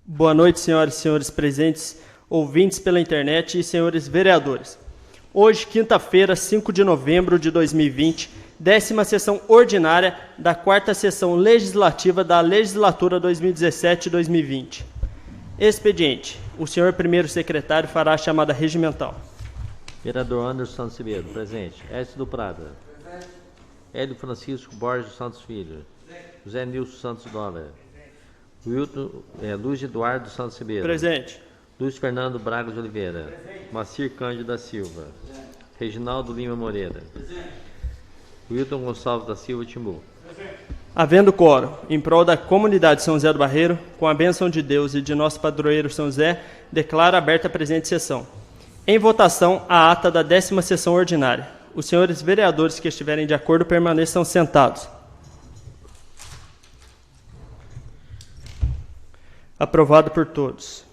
Boa noite, senhoras e senhores presentes, ouvintes pela internet e senhores vereadores. Hoje, quinta-feira, 5 de novembro de 2020, 10ª sessão ordinária da 4ª sessão legislativa da legislatura 2017-2020. Expediente. O senhor primeiro secretário fará a chamada regimental. Vereador Anderson Santos Ribeiro, presente. Écio do Prada. Presente. Hélio Francisco Borges Santos Filho. Presente. José Nilson Santos Dólar. Luiz Eduardo Santos Ribeiro. Presente. Luiz Fernando Braga de Oliveira. Presente. Macir Cândido da Silva. Presente. Reginaldo Lima Moreira. Presente. Wilton Gonçalves da Silva Timbu. Presente. Havendo quórum, em prol da comunidade São José do Barreiro, com a bênção de Deus e de nosso padroeiro São José, declaro aberta a presente sessão. Em votação, a ata da 10ª sessão ordinária. Os senhores vereadores que estiverem de acordo permaneçam sentados. Aprovado por todos.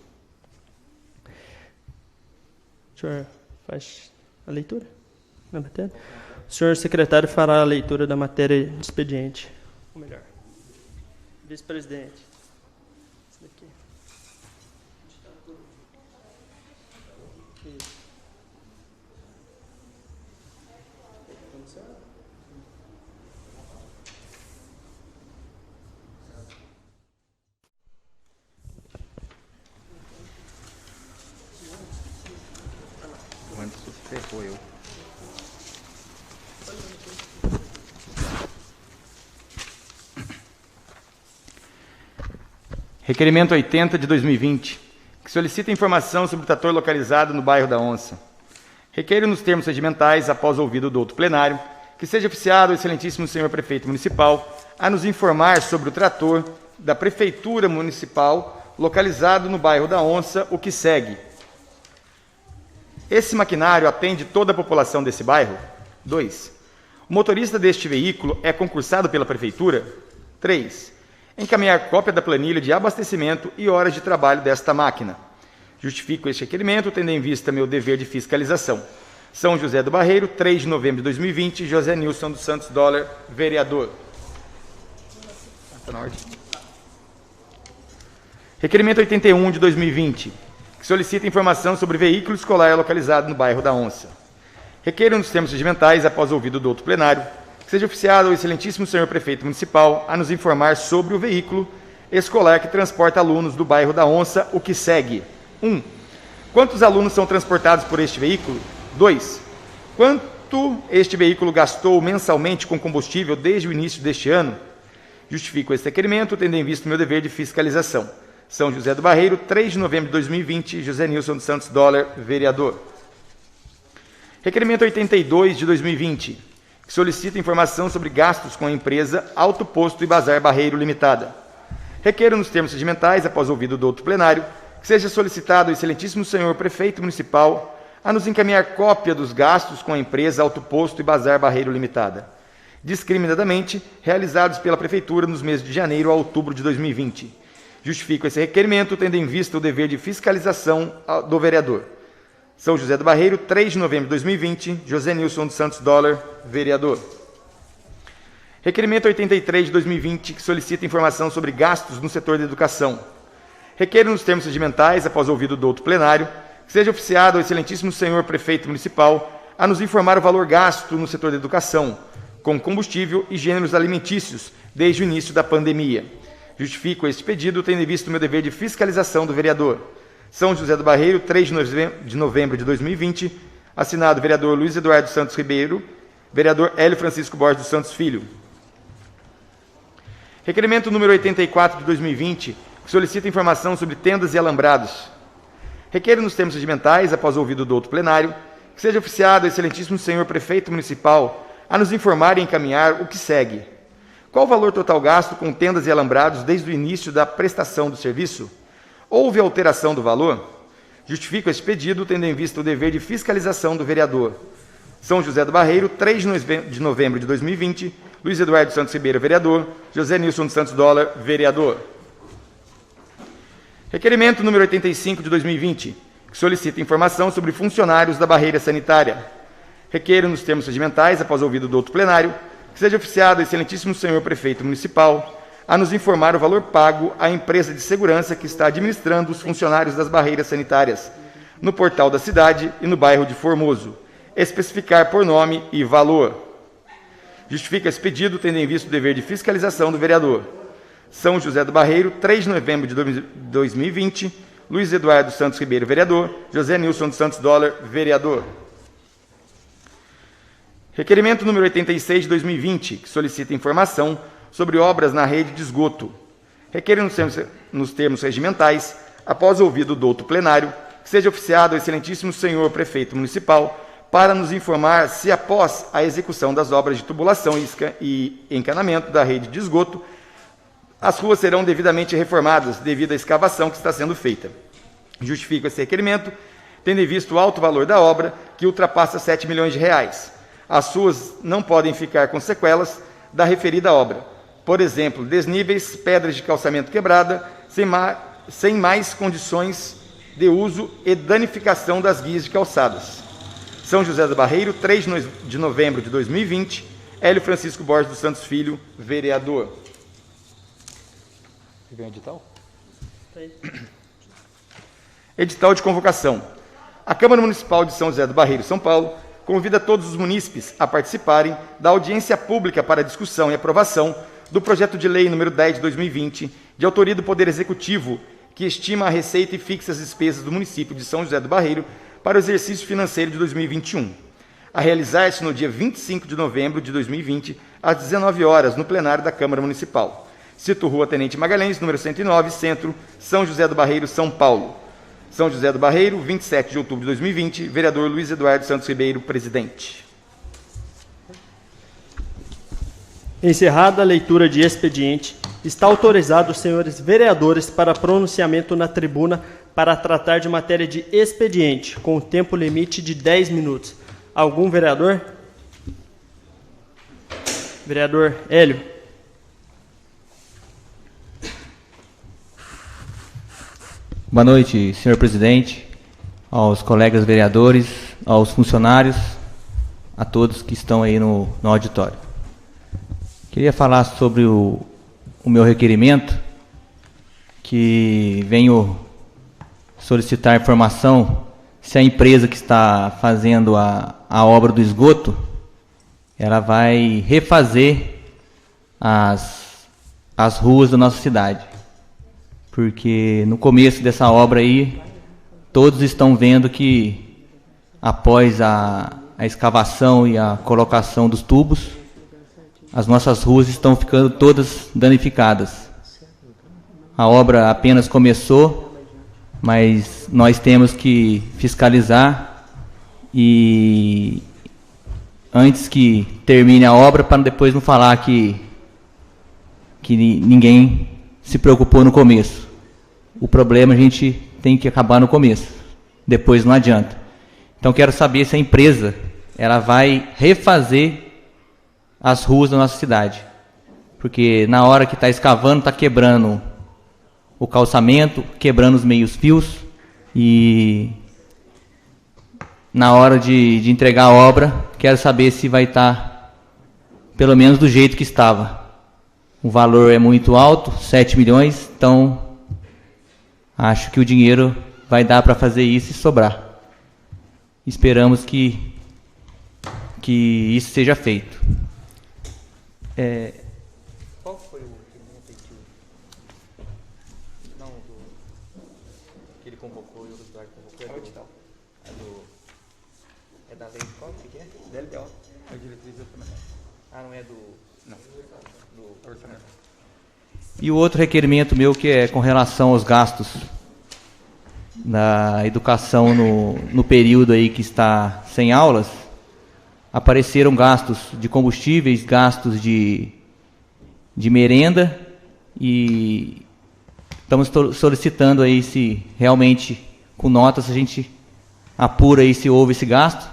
O senhor faz a leitura da matéria? O senhor secretário fará a leitura da matéria de expediente. Ou melhor, vice-presidente. Esse daqui. Isso. Antes se ferrou eu. Requerimento 80 de 2020, que solicita informação sobre o trator localizado no bairro da Onça. Requeiro nos termos regimentais, após ouvido do outro plenário, que seja oficiado o excelentíssimo senhor prefeito municipal a nos informar sobre o trator da prefeitura municipal localizado no bairro da Onça, o que segue. Esse maquinário atende toda a população desse bairro? 2. O motorista deste veículo é concursado pela prefeitura? 3. Encaminhar cópia da planilha de abastecimento e horas de trabalho desta máquina. Justifico este requerimento, tendo em vista meu dever de fiscalização. São José do Barreiro, 3 de novembro de 2020, José Nilson dos Santos Dólar, vereador. Está na ordem. Requerimento 81 de 2020, que solicita informação sobre veículo escolar localizado no bairro da Onça. Requeiro nos termos regimentais, após ouvido do outro plenário, que seja oficiado ao excelentíssimo senhor prefeito municipal a nos informar sobre o veículo escolar que transporta alunos do bairro da Onça, o que segue. 1. Quantos alunos são transportados por este veículo? 2. Quanto este veículo gastou mensalmente com combustível desde o início deste ano? Justifico este requerimento, tendo em vista o meu dever de fiscalização. São José do Barreiro, 3 de novembro de 2020, José Nilson dos Santos Dólar, vereador. Requerimento 82 de 2020, que solicita informação sobre gastos com a empresa Auto Posto e Bazar Barreiro Limitada. Requeiro nos termos regimentais, após ouvido do outro plenário, que seja solicitado ao excelentíssimo senhor prefeito municipal a nos encaminhar cópia dos gastos com a empresa Auto Posto e Bazar Barreiro Limitada, discriminadamente realizados pela prefeitura nos meses de janeiro a outubro de 2020. Justifico esse requerimento, tendo em vista o dever de fiscalização do vereador. São José do Barreiro, 3 de novembro de 2020, José Nilson dos Santos Dólar, vereador. Requerimento 83 de 2020, que solicita informação sobre gastos no setor da educação. Requeiro nos termos regimentais, após ouvido do outro plenário, que seja oficiado ao excelentíssimo senhor prefeito municipal a nos informar o valor gasto no setor da educação, com combustível e gêneros alimentícios, desde o início da pandemia. Justifico este pedido, tendo em vista o meu dever de fiscalização do vereador. São José do Barreiro, 3 de novembro de 2020, assinado vereador Luiz Eduardo Santos Ribeiro, vereador Hélio Francisco Borges dos Santos Filho. Requerimento número 84 de 2020, que solicita informação sobre tendas e alambrados. Requeiro nos termos regimentais, após ouvido do outro plenário, que seja oficiado ao excelentíssimo senhor prefeito municipal a nos informar e encaminhar o que segue. Qual o valor total gasto com tendas e alambrados desde o início da prestação do serviço? Houve alteração do valor? Justifico este pedido, tendo em vista o dever de fiscalização do vereador. São José do Barreiro, 3 de novembro de 2020, Luiz Eduardo Santos Ribeiro, vereador, José Nilson dos Santos Dólar, vereador. Requerimento número 85 de 2020, que solicita informação sobre funcionários da barreira sanitária. Requeiro, nos termos regimentais, após ouvido do outro plenário, que seja oficiado ao excelentíssimo senhor prefeito municipal a nos informar o valor pago à empresa de segurança que está administrando os funcionários das barreiras sanitárias no portal da cidade e no bairro de Formoso, especificar por nome e valor. Justifica esse pedido, tendo em vista o dever de fiscalização do vereador. São José do Barreiro, 3 de novembro de 2020, Luiz Eduardo Santos Ribeiro, vereador, José Nilson dos Santos Dollar, vereador. Requerimento número 86 de 2020, que solicita informação sobre obras na rede de esgoto. Requer nos termos regimentais, após ouvido o douto plenário, que seja oficiado ao excelentíssimo senhor prefeito municipal para nos informar se, após a execução das obras de tubulação e encanamento da rede de esgoto, as ruas serão devidamente reformadas devido à escavação que está sendo feita. Justifico esse requerimento, tendo em vista o alto valor da obra, que ultrapassa 7 milhões de reais. As ruas não podem ficar com sequelas da referida obra. Por exemplo, desníveis, pedras de calçamento quebrada, sem mais condições de uso e danificação das guias de calçadas. São José do Barreiro, 3 de novembro de 2020, Hélio Francisco Borges dos Santos Filho, vereador. Vem o edital? Edital de convocação. A Câmara Municipal de São José do Barreiro, São Paulo, convida todos os munícipes a participarem da audiência pública para discussão e aprovação do projeto de lei número 10 de 2020, de autoria do Poder Executivo, que estima a receita e fixa as despesas do município de São José do Barreiro para o exercício financeiro de 2021, a realizar-se no dia 25 de novembro de 2020, às 19 horas, no plenário da Câmara Municipal. Cito Rua Tenente Magalhães, número 109, Centro, São José do Barreiro, São Paulo. São José do Barreiro, 27 de outubro de 2020, vereador Luiz Eduardo Santos Ribeiro, presidente. Encerrada a leitura de expediente, está autorizado os senhores vereadores para pronunciamento na tribuna para tratar de matéria de expediente, com tempo limite de 10 minutos. Algum vereador? Vereador Hélio. Boa noite, senhor presidente, aos colegas vereadores, aos funcionários, a todos que estão aí no auditório. Queria falar sobre o meu requerimento, que venho solicitar informação se a empresa que está fazendo a obra do esgoto, ela vai refazer as ruas da nossa cidade. Porque no começo dessa obra aí, todos estão vendo que após a escavação e a colocação dos tubos, as nossas ruas estão ficando todas danificadas. A obra apenas começou, mas nós temos que fiscalizar e antes que termine a obra, para depois não falar que ninguém se preocupou no começo. O problema a gente tem que acabar no começo, depois não adianta. Então quero saber se a empresa ela vai refazer as ruas da nossa cidade, porque na hora que está escavando está quebrando o calçamento, quebrando os meios fios, e na hora de entregar a obra quero saber se vai estar pelo menos do jeito que estava. O valor é muito alto, 7 milhões, então acho que o dinheiro vai dar para fazer isso e sobrar. Esperamos que isso seja feito. Qual foi o requerimento que ele convocou e o Eduardo convocou? É da lei de qual que é? Da LDO. É a diretriz orçamentária. Ah, não é do... Não. Do orçamento. E o outro requerimento meu, que é com relação aos gastos na educação no período aí que está sem aulas, apareceram gastos de combustíveis, gastos de merenda, e estamos solicitando aí se realmente, com notas, a gente apura aí se houve esse gasto,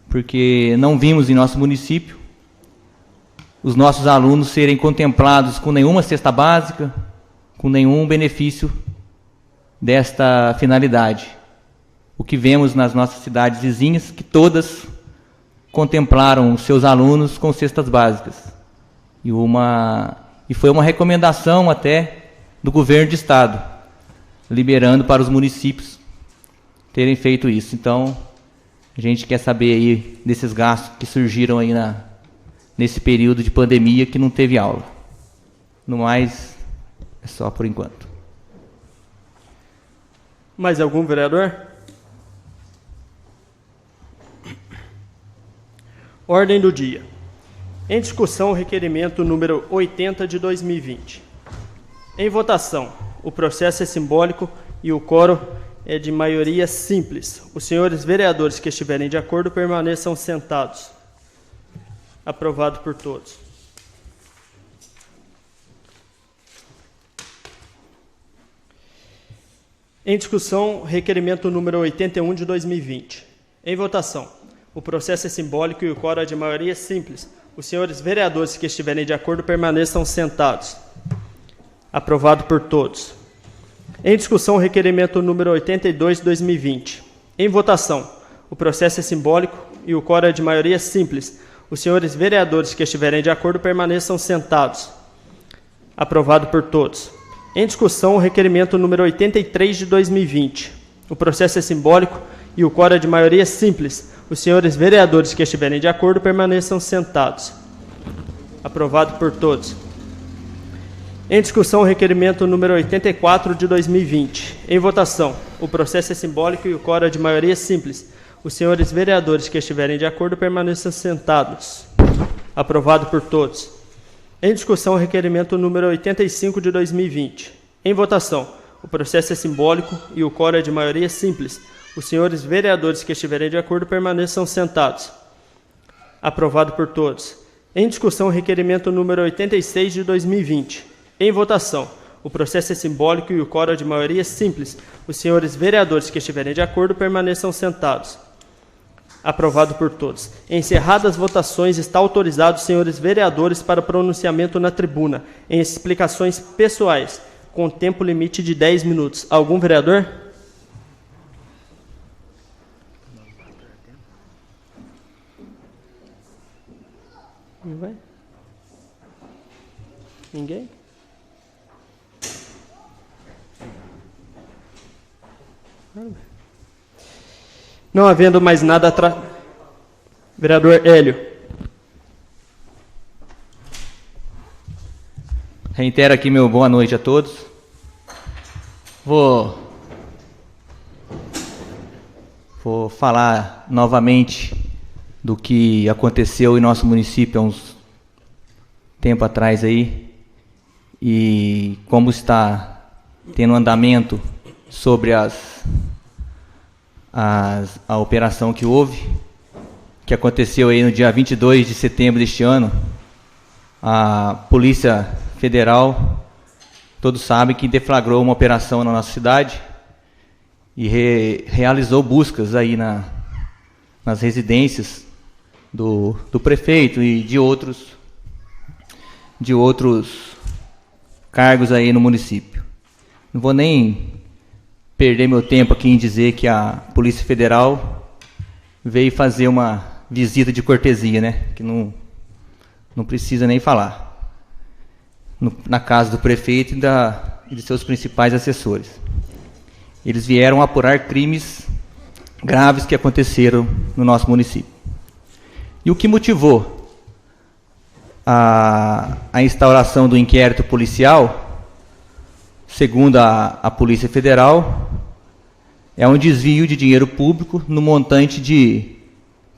porque não vimos em nosso município os nossos alunos serem contemplados com nenhuma cesta básica, com nenhum benefício desta finalidade. O que vemos nas nossas cidades vizinhas, que todas contemplaram os seus alunos com cestas básicas. E e foi uma recomendação até do governo de estado, liberando para os municípios terem feito isso. Então, a gente quer saber aí desses gastos que surgiram aí nesse período de pandemia que não teve aula. No mais, é só por enquanto. Mais algum vereador? Ordem do dia. Em discussão, o requerimento número 80 de 2020. Em votação, o processo é simbólico e o quórum é de maioria simples. Os senhores vereadores que estiverem de acordo permaneçam sentados. Aprovado por todos. Em discussão, requerimento número 81 de 2020. Em votação, o processo é simbólico e o quórum é de maioria simples. Os senhores vereadores que estiverem de acordo permaneçam sentados. Aprovado por todos. Em discussão, requerimento número 82 de 2020. Em votação, o processo é simbólico e o quórum é de maioria simples. Os senhores vereadores que estiverem de acordo permaneçam sentados. Aprovado por todos. Em discussão, o requerimento número 83 de 2020. O processo é simbólico e o quórum é de maioria simples. Os senhores vereadores que estiverem de acordo permaneçam sentados. Aprovado por todos. Em discussão, o requerimento número 84 de 2020. Em votação, o processo é simbólico e o quórum é de maioria simples. Os senhores vereadores que estiverem de acordo permaneçam sentados. Aprovado por todos. Em discussão, o requerimento número 85 de 2020. Em votação, o processo é simbólico e o quórum é de maioria simples. Os senhores vereadores que estiverem de acordo permaneçam sentados. Aprovado por todos. Em discussão, o requerimento número 86 de 2020. Em votação, o processo é simbólico e o quórum é de maioria simples. Os senhores vereadores que estiverem de acordo permaneçam sentados. Aprovado por todos. Encerradas as votações, está autorizado os senhores vereadores para pronunciamento na tribuna, em explicações pessoais, com tempo limite de 10 minutos. Algum vereador? Ninguém? Não havendo mais nada Vereador Hélio. Reitero aqui meu boa noite a todos. Vou falar novamente do que aconteceu em nosso município há uns tempo atrás aí e como está tendo andamento sobre a operação que houve, que aconteceu aí no dia 22 de setembro deste ano. A Polícia Federal, todos sabem que deflagrou uma operação na nossa cidade e realizou buscas aí nas residências do prefeito e de outros cargos aí no município. Não vou nem perder meu tempo aqui em dizer que a Polícia Federal veio fazer uma visita de cortesia, né? Que não precisa nem falar. Na casa do prefeito e de seus principais assessores. Eles vieram apurar crimes graves que aconteceram no nosso município. E o que motivou a instauração do inquérito policial, segundo a Polícia Federal, é um desvio de dinheiro público no montante de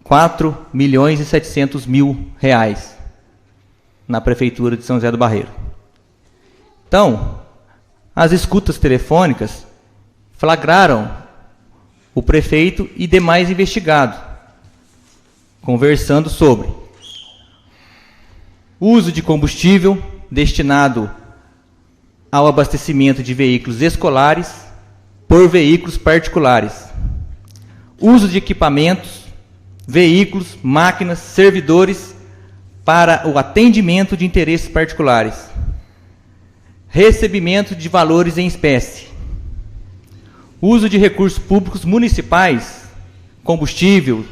R$4.700.000 na Prefeitura de São José do Barreiro. Então, as escutas telefônicas flagraram o prefeito e demais investigados, conversando sobre uso de combustível destinado ao abastecimento de veículos escolares por veículos particulares, uso de equipamentos, veículos, máquinas, servidores para o atendimento de interesses particulares, recebimento de valores em espécie, uso de recursos públicos municipais, combustível,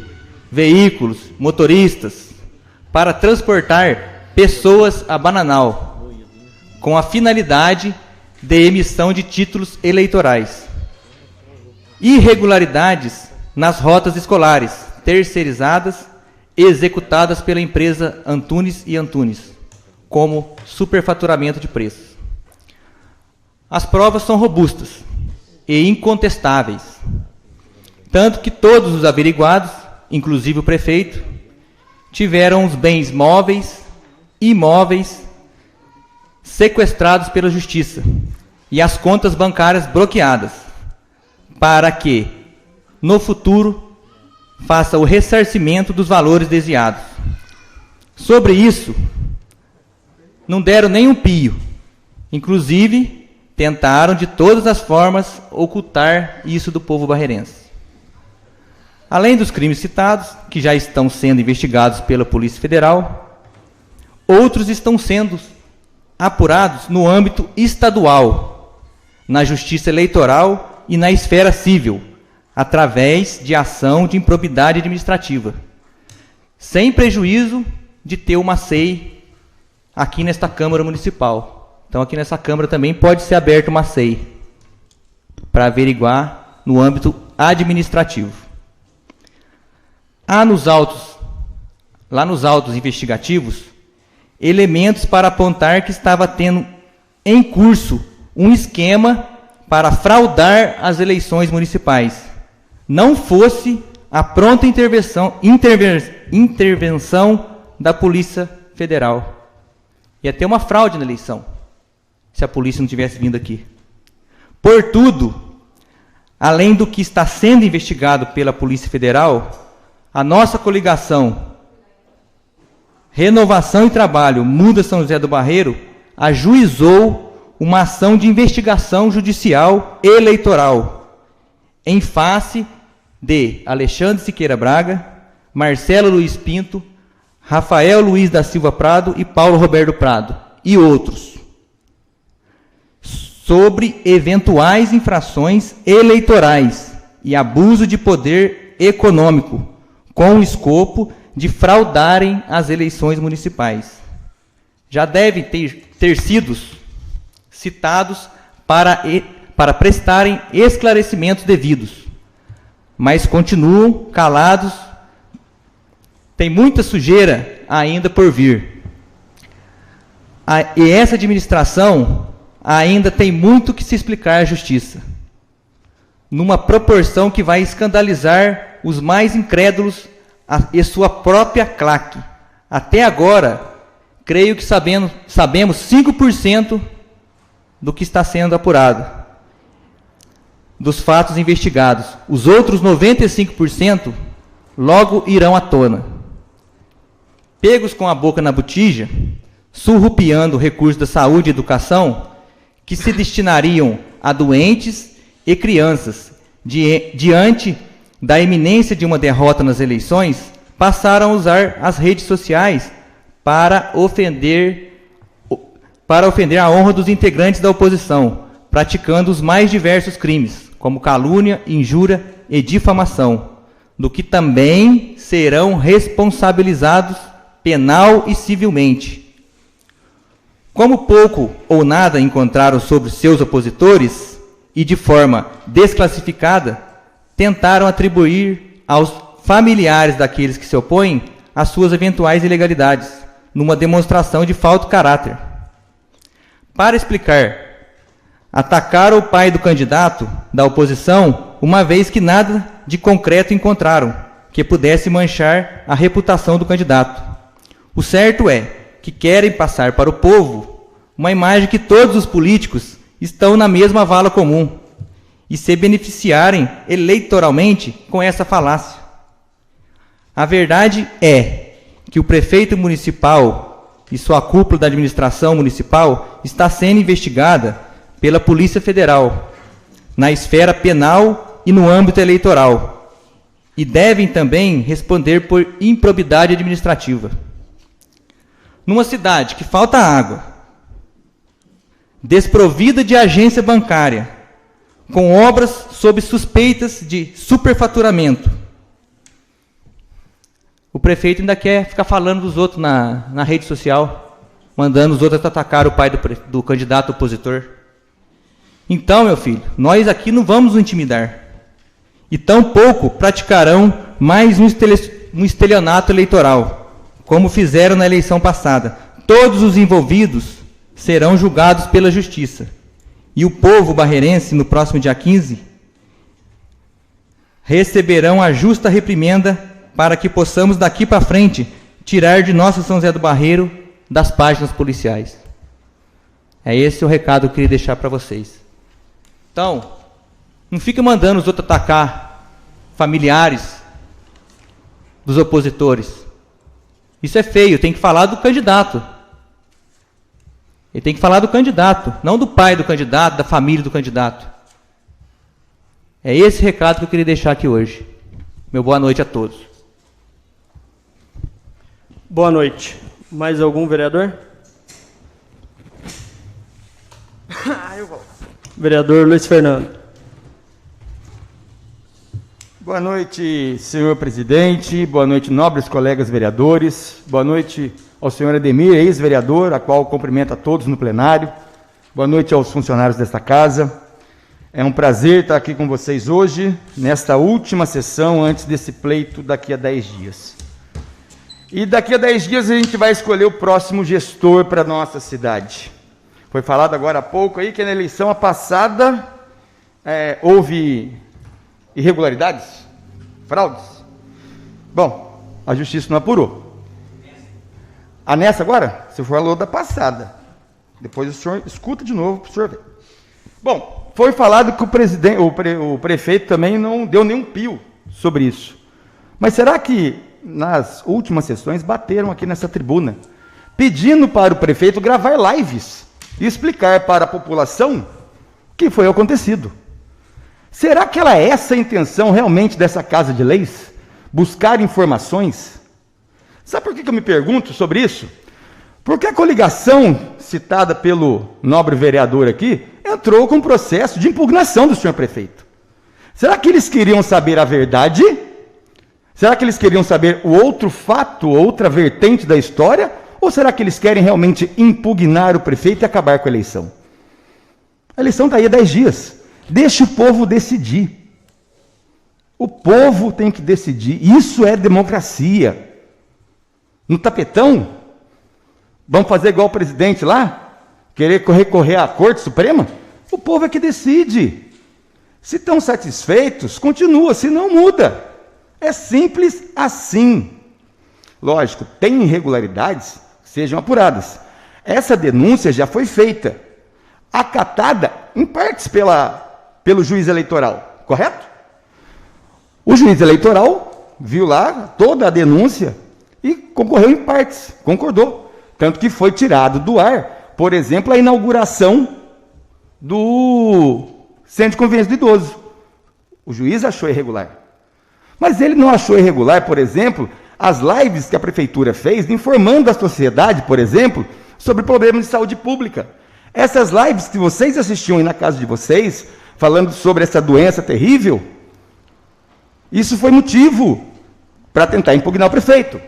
veículos, motoristas, para transportar pessoas a Bananal, com a finalidade de emissão de títulos eleitorais. Irregularidades nas rotas escolares, terceirizadas e executadas pela empresa Antunes e Antunes, como superfaturamento de preços. As provas são robustas e incontestáveis, tanto que todos os averiguados, inclusive o prefeito, tiveram os bens móveis e imóveis sequestrados pela Justiça e as contas bancárias bloqueadas, para que, no futuro, faça o ressarcimento dos valores desviados. Sobre isso, não deram nem um pio. Inclusive, tentaram de todas as formas ocultar isso do povo barreirense. Além dos crimes citados, que já estão sendo investigados pela Polícia Federal, outros estão sendo apurados no âmbito estadual, na Justiça Eleitoral e na esfera civil, através de ação de improbidade administrativa, sem prejuízo de ter uma SEI aqui nesta Câmara Municipal. Então, aqui nessa Câmara também pode ser aberta uma SEI para averiguar no âmbito administrativo. Há lá nos autos investigativos, elementos para apontar que estava tendo em curso um esquema para fraudar as eleições municipais, não fosse a pronta intervenção da Polícia Federal. Ia ter uma fraude na eleição, se a polícia não tivesse vindo aqui. Portudo, além do que está sendo investigado pela Polícia Federal, a nossa coligação Renovação e Trabalho Muda São José do Barreiro ajuizou uma ação de investigação judicial eleitoral em face de Alexandre Siqueira Braga, Marcelo Luiz Pinto, Rafael Luiz da Silva Prado e Paulo Roberto Prado e outros, sobre eventuais infrações eleitorais e abuso de poder econômico, com o escopo de fraudarem as eleições municipais. Já devem ter sido citados para prestarem esclarecimentos devidos, mas continuam calados. Tem muita sujeira ainda por vir. E essa administração ainda tem muito que se explicar à Justiça, numa proporção que vai escandalizar os mais incrédulos e sua própria claque. Até agora, creio que sabemos 5% do que está sendo apurado, dos fatos investigados. Os outros 95% logo irão à tona. Pegos com a boca na botija, surrupiando recursos da saúde e educação, que se destinariam a doentes e crianças, diante da iminência de uma derrota nas eleições, passaram a usar as redes sociais para ofender a honra dos integrantes da oposição, praticando os mais diversos crimes, como calúnia, injúria e difamação, do que também serão responsabilizados penal e civilmente. Como pouco ou nada encontraram sobre seus opositores e de forma desclassificada, tentaram atribuir aos familiares daqueles que se opõem as suas eventuais ilegalidades, numa demonstração de falta de caráter. Para explicar, atacaram o pai do candidato da oposição, uma vez que nada de concreto encontraram que pudesse manchar a reputação do candidato. O certo é que querem passar para o povo uma imagem que todos os políticos estão na mesma vala comum e se beneficiarem eleitoralmente com essa falácia. A verdade é que o prefeito municipal e sua cúpula da administração municipal está sendo investigada pela Polícia Federal, na esfera penal e no âmbito eleitoral, e devem também responder por improbidade administrativa. Numa cidade que falta água, desprovida de agência bancária, com obras sob suspeitas de superfaturamento, o prefeito ainda quer ficar falando dos outros na rede social, mandando os outros atacar o pai do candidato opositor. Então, meu filho, nós aqui não vamos o intimidar. E tampouco praticarão mais um estelionato eleitoral, como fizeram na eleição passada. Todos os envolvidos serão julgados pela justiça. E o povo barreirense, no próximo dia 15, receberão a justa reprimenda para que possamos daqui para frente tirar de nosso São José do Barreiro das páginas policiais. É esse o recado que eu queria deixar para vocês. Então, não fique mandando os outros atacar familiares dos opositores. Isso é feio, tem que falar do candidato. Ele tem que falar do candidato, não do pai do candidato, da família do candidato. É esse recado que eu queria deixar aqui hoje. Meu boa noite a todos. Boa noite. Mais algum vereador? Eu vou. Vereador Luiz Fernando. Boa noite, senhor presidente. Boa noite, nobres colegas vereadores. Boa noite ao senhor Ademir, ex-vereador, a qual cumprimento a todos no plenário. Boa noite aos funcionários desta casa. É um prazer estar aqui com vocês hoje, nesta última sessão, antes desse pleito daqui a 10 dias. E daqui a 10 dias a gente vai escolher o próximo gestor para a nossa cidade. Foi falado agora há pouco aí que na eleição passada houve irregularidades, fraudes. Bom, a justiça não apurou. A nessa agora, você falou da passada. Depois o senhor escuta de novo para o senhor ver. Bom, foi falado que o prefeito também não deu nenhum pio sobre isso. Mas será que nas últimas sessões bateram aqui nessa tribuna, pedindo para o prefeito gravar lives e explicar para a população o que foi acontecido? Será que ela é essa a intenção realmente dessa Casa de Leis? Buscar informações? Sabe por que eu me pergunto sobre isso? Porque a coligação citada pelo nobre vereador aqui entrou com um processo de impugnação do senhor prefeito. Será que eles queriam saber a verdade? Será que eles queriam saber o outro fato, outra vertente da história? Ou será que eles querem realmente impugnar o prefeito e acabar com a eleição? A eleição está aí há 10 dias. Deixe o povo decidir. O povo tem que decidir. Isso é democracia. No tapetão, vamos fazer igual o presidente lá? Querer recorrer à Corte Suprema? O povo é que decide. Se estão satisfeitos, continua, se não muda. É simples assim. Lógico, tem irregularidades, sejam apuradas. Essa denúncia já foi feita, acatada em partes pelo juiz eleitoral, correto? O juiz eleitoral viu lá toda a denúncia e concorreu em partes, concordou. Tanto que foi tirado do ar, por exemplo, a inauguração do Centro de Convivência do Idoso. O juiz achou irregular. Mas ele não achou irregular, por exemplo, as lives que a prefeitura fez, informando a sociedade, por exemplo, sobre problemas de saúde pública. Essas lives que vocês assistiam aí na casa de vocês, falando sobre essa doença terrível, isso foi motivo para tentar impugnar o prefeito.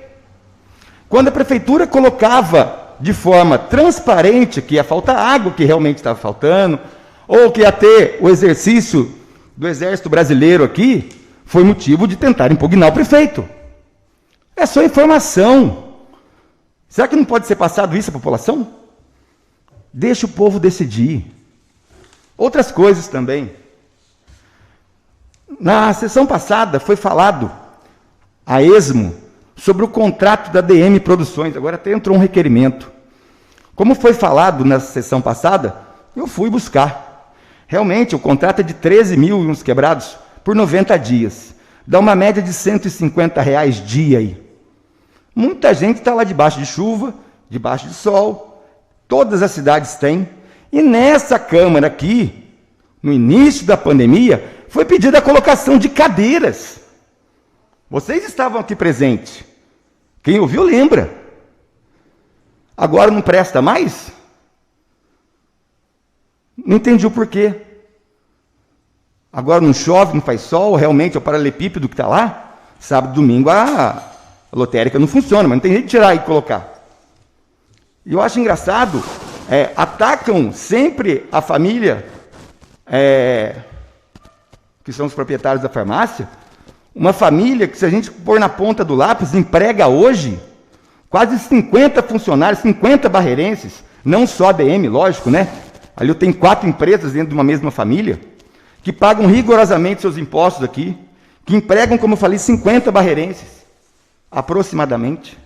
Quando a prefeitura colocava de forma transparente que ia faltar água, que realmente estava faltando, ou que ia ter o exercício do Exército Brasileiro aqui, foi motivo de tentar impugnar o prefeito. É só informação. Será que não pode ser passado isso à população? Deixa o povo decidir. Outras coisas também. Na sessão passada foi falado a esmo sobre o contrato da DM Produções. Agora até entrou um requerimento. Como foi falado na sessão passada, eu fui buscar. Realmente, o contrato é de 13 mil e uns quebrados por 90 dias. Dá uma média de R$150 dia aí. Muita gente está lá debaixo de chuva, debaixo de sol. Todas as cidades têm. E nessa Câmara aqui, no início da pandemia, foi pedida a colocação de cadeiras. Vocês estavam aqui presentes. Quem ouviu lembra. Agora não presta mais? Não entendi o porquê. Agora não chove, não faz sol, realmente é o paralelepípedo que está lá. Sábado e domingo a lotérica não funciona, mas não tem jeito de tirar e colocar. E eu acho engraçado, atacam sempre a família, que são os proprietários da farmácia, uma família que, se a gente pôr na ponta do lápis, emprega hoje quase 50 funcionários, 50 barreirenses, não só a DM, lógico, né? Ali eu tenho 4 empresas dentro de uma mesma família, que pagam rigorosamente seus impostos aqui, que empregam, como eu falei, 50 barreirenses, aproximadamente.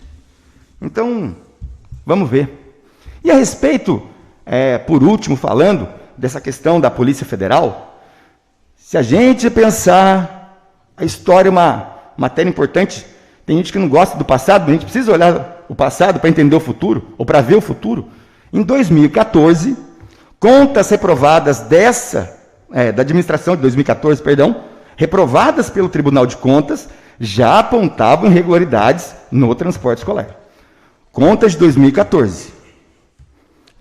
Então, vamos ver. E a respeito, por último, falando dessa questão da Polícia Federal, se a gente pensar, a história é uma matéria importante, tem gente que não gosta do passado, a gente precisa olhar o passado para entender o futuro, ou para ver o futuro. Em 2014, contas reprovadas da administração de 2014, reprovadas pelo Tribunal de Contas, já apontavam irregularidades no transporte escolar. Contas de 2014.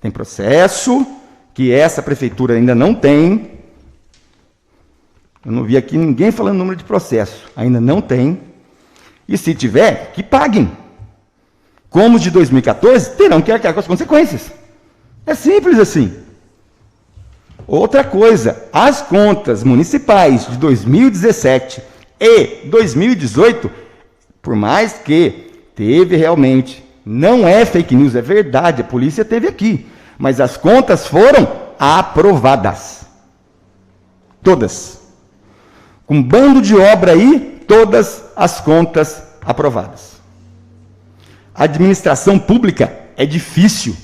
Tem processo que essa prefeitura ainda não tem. Eu não vi aqui ninguém falando número de processo. Ainda não tem. E se tiver, que paguem. Como os de 2014, terão que arcar com as consequências. É simples assim. Outra coisa, as contas municipais de 2017 e 2018, por mais que teve realmente, não é fake news, é verdade, a polícia teve aqui, mas as contas foram aprovadas. Todas. Com um bando de obra aí, todas as contas aprovadas. A administração pública é difícil.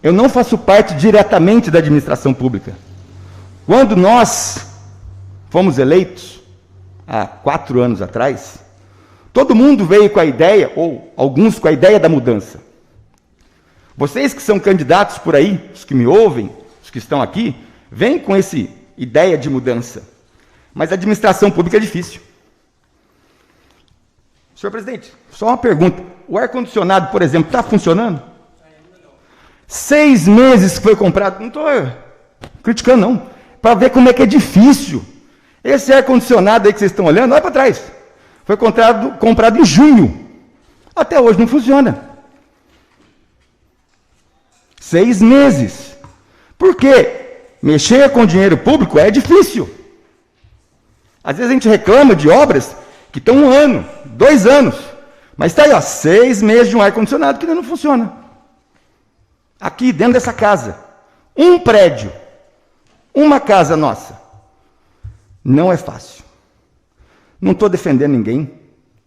Eu não faço parte diretamente da administração pública. Quando nós fomos eleitos, há 4 anos atrás, todo mundo veio com a ideia, ou alguns com a ideia da mudança. Vocês que são candidatos por aí, os que me ouvem, os que estão aqui, vêm com essa ideia de mudança. Mas a administração pública é difícil. Senhor presidente, só uma pergunta. O ar-condicionado, por exemplo, está funcionando? 6 meses que foi comprado. Não estou criticando, não. Para ver como é que é difícil. Esse ar-condicionado aí que vocês estão olhando, olha para trás. Foi comprado em junho. Até hoje não funciona. 6 meses. Por quê? Mexer com dinheiro público é difícil. Às vezes a gente reclama de obras que estão 1 ano, 2 anos. Mas está aí, 6 meses de um ar-condicionado que ainda não funciona. Aqui, dentro dessa casa, um prédio, uma casa nossa. Não é fácil. Não estou defendendo ninguém,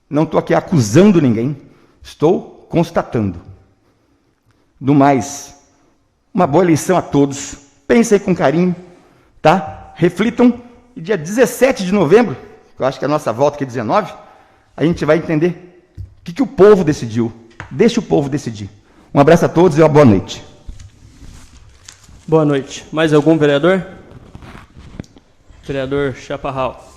não estou aqui acusando ninguém, estou constatando. Do mais, uma boa eleição a todos. Pensem com carinho, tá? Reflitam. E dia 17 de novembro, que eu acho que é a nossa volta aqui é 19, a gente vai entender o que o povo decidiu. Deixa o povo decidir. Um abraço a todos e uma boa noite. Boa noite. Mais algum vereador? Vereador Chaparral.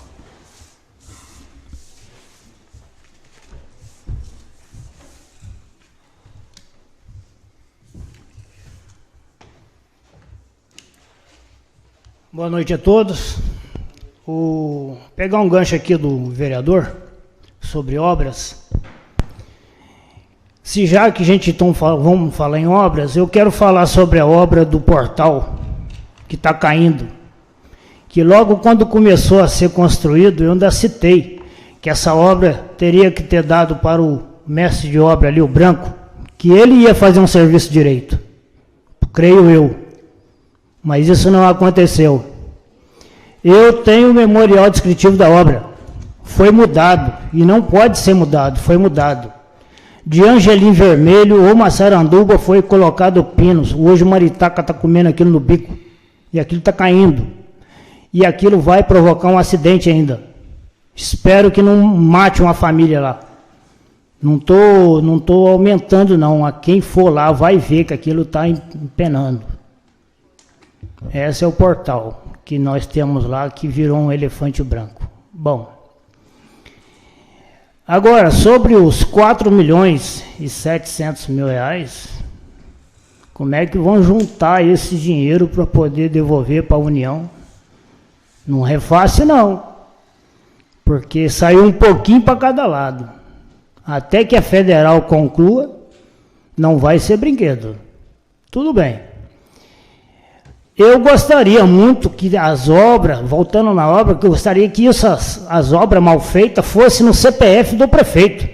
Boa noite a todos. Pegar um gancho aqui do vereador sobre obras. Se já que a gente vamos falar em obras, eu quero falar sobre a obra do portal que está caindo. Que logo quando começou a ser construído, eu ainda citei que essa obra teria que ter dado para o mestre de obra ali, o Branco, que ele ia fazer um serviço direito. Creio eu. Mas isso não aconteceu. Eu tenho o memorial descritivo da obra. Foi mudado, e não pode ser mudado, foi mudado. De Angelim Vermelho ou Massaranduba foi colocado pinos. Hoje o maritaca está comendo aquilo no bico. E aquilo está caindo. E aquilo vai provocar um acidente ainda. Espero que não mate uma família lá. Não tô aumentando, não. A quem for lá vai ver que aquilo está empenando. Esse é o portal que nós temos lá, que virou um elefante branco. Bom. Agora, sobre os 4.700.000 reais, como é que vão juntar esse dinheiro para poder devolver para a União? Não é fácil, não. Porque saiu um pouquinho para cada lado. Até que a federal conclua, Não vai ser brinquedo. Tudo bem. Eu gostaria muito que as obras, voltando na obra, que eu gostaria que as obras mal feitas fossem no CPF do prefeito.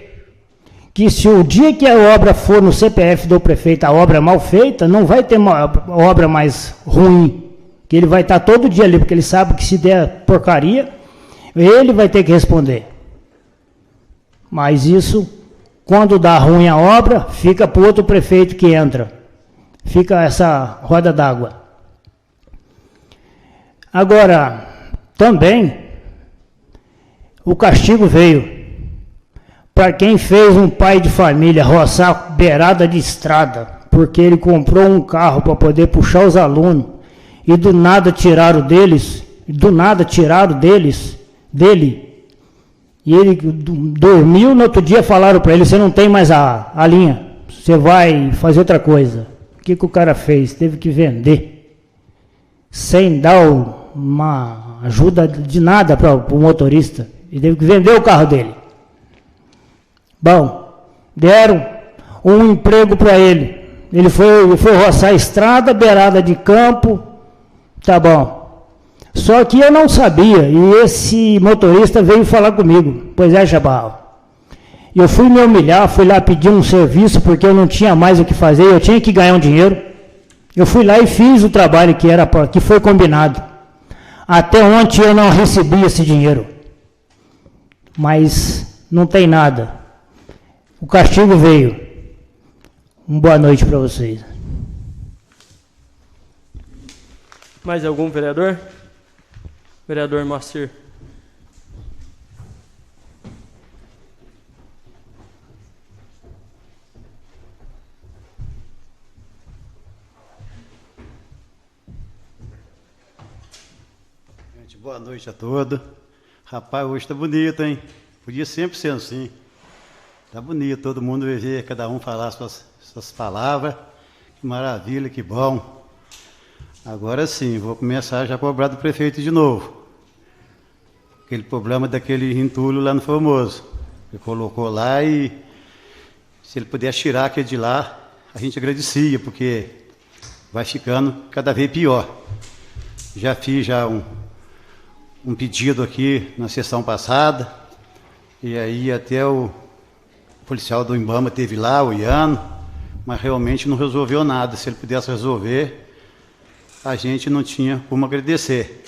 Que se o dia que a obra for no CPF do prefeito, a obra mal feita, não vai ter uma obra mais ruim. Que ele vai estar todo dia ali, porque ele sabe que se der porcaria, ele vai ter que responder. Mas isso, quando dá ruim a obra, fica para o outro prefeito que entra. Fica essa roda d'água. Agora, também, o castigo veio para quem fez um pai de família roçar beirada de estrada, porque ele comprou um carro para poder puxar os alunos, e do nada tiraram dele, e ele dormiu, no outro dia falaram para ele, você não tem mais a linha, você vai fazer outra coisa. O que o cara fez? Teve que vender, sem dar uma ajuda de nada para o motorista, e teve que vender o carro dele. Bom, deram um emprego para ele, ele foi roçar a estrada, beirada de campo, tá bom. Só que eu não sabia, e esse motorista veio falar comigo, pois é, Chabal. Eu fui me humilhar, fui lá pedir um serviço, porque eu não tinha mais o que fazer, eu tinha que ganhar um dinheiro. Eu fui lá e fiz o trabalho que foi combinado. Até ontem eu não recebi esse dinheiro. Mas não tem nada. O castigo veio. Uma boa noite para vocês. Mais algum vereador? Vereador Moacir. Gente, boa noite a todos. Rapaz, hoje tá bonito, hein? Podia sempre ser assim. Tá bonito, todo mundo ver, cada um falar suas palavras. Que maravilha, que bom. Agora sim, vou começar já a cobrar do prefeito de novo. Aquele problema daquele entulho lá no Formoso. Ele colocou lá e se ele pudesse tirar aquele de lá, a gente agradecia, porque vai ficando cada vez pior. Já fiz um pedido aqui na sessão passada, e aí até o policial do Ibama teve lá, o Iano, mas realmente não resolveu nada. Se ele pudesse resolver, a gente não tinha como agradecer.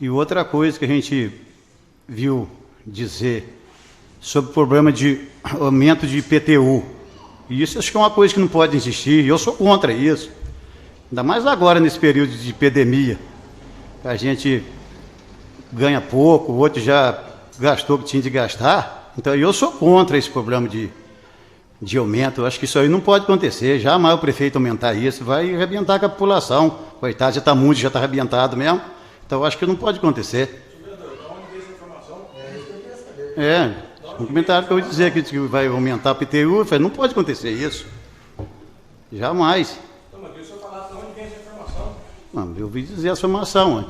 E outra coisa que a gente viu dizer sobre o problema de aumento de IPTU, e isso acho que é uma coisa que não pode existir, e eu sou contra isso. Ainda mais agora, nesse período de epidemia, a gente ganha pouco, o outro já gastou o que tinha de gastar. Então, eu sou contra esse problema de aumento. Eu acho que isso aí não pode acontecer. Jamais o prefeito aumentar isso, vai arrebentar com a população. Coitado, já está muito, já está arrebentado mesmo. Então, eu acho que não pode acontecer. Um comentário que eu ia dizer que vai aumentar o IPTU, eu falei, não pode acontecer isso. Jamais. Não, mas deixa eu falar de onde vem essa informação. Não, eu ouvi dizer essa informação.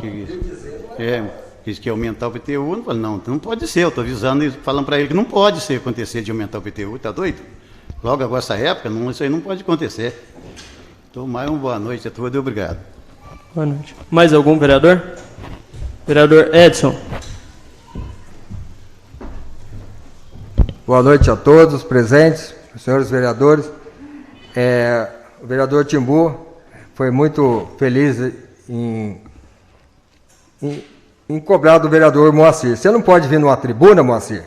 Que ia aumentar o IPTU, eu falei, não pode ser, eu estou avisando e falando para ele que não pode ser acontecer de aumentar o IPTU, tá doido? Logo agora essa época, isso aí não pode acontecer. Então, mais uma boa noite a todos e obrigado. Boa noite. Mais algum vereador? Vereador Edson. Boa noite a todos os presentes, os senhores vereadores. O vereador Timbu foi muito feliz em cobrar do vereador Moacir. Você não pode vir numa tribuna, Moacir,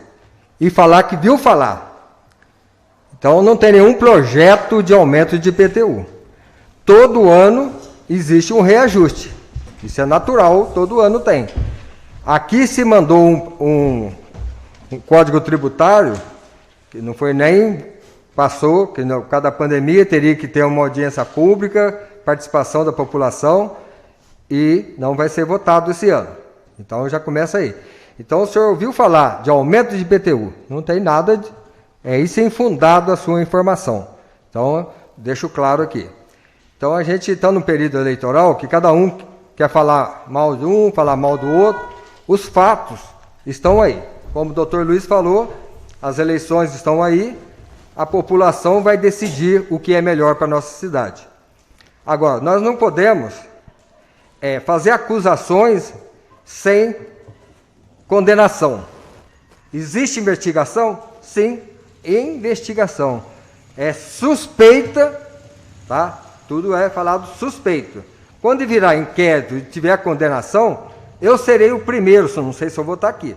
e falar que viu falar. Então não tem nenhum projeto de aumento de IPTU. Todo ano existe um reajuste. Isso é natural, todo ano tem. Aqui se mandou um código tributário, que não foi nem passou, que por causa da pandemia teria que ter uma audiência pública, participação da população, e não vai ser votado esse ano. Então já começa aí. Então o senhor ouviu falar de aumento de IPTU? Não tem nada, isso é infundado a sua informação. Então, deixo claro aqui. Então a gente está num período eleitoral que cada um quer falar mal de um, falar mal do outro. Os fatos estão aí. Como o doutor Luiz falou, as eleições estão aí a população vai decidir o que é melhor para a nossa cidade. Agora, nós não podemos fazer acusações sem condenação. Existe investigação? Sim, investigação. É suspeita, tá? Tudo é falado suspeito. Quando virar inquérito e tiver condenação, eu serei o primeiro, não sei se eu vou estar aqui,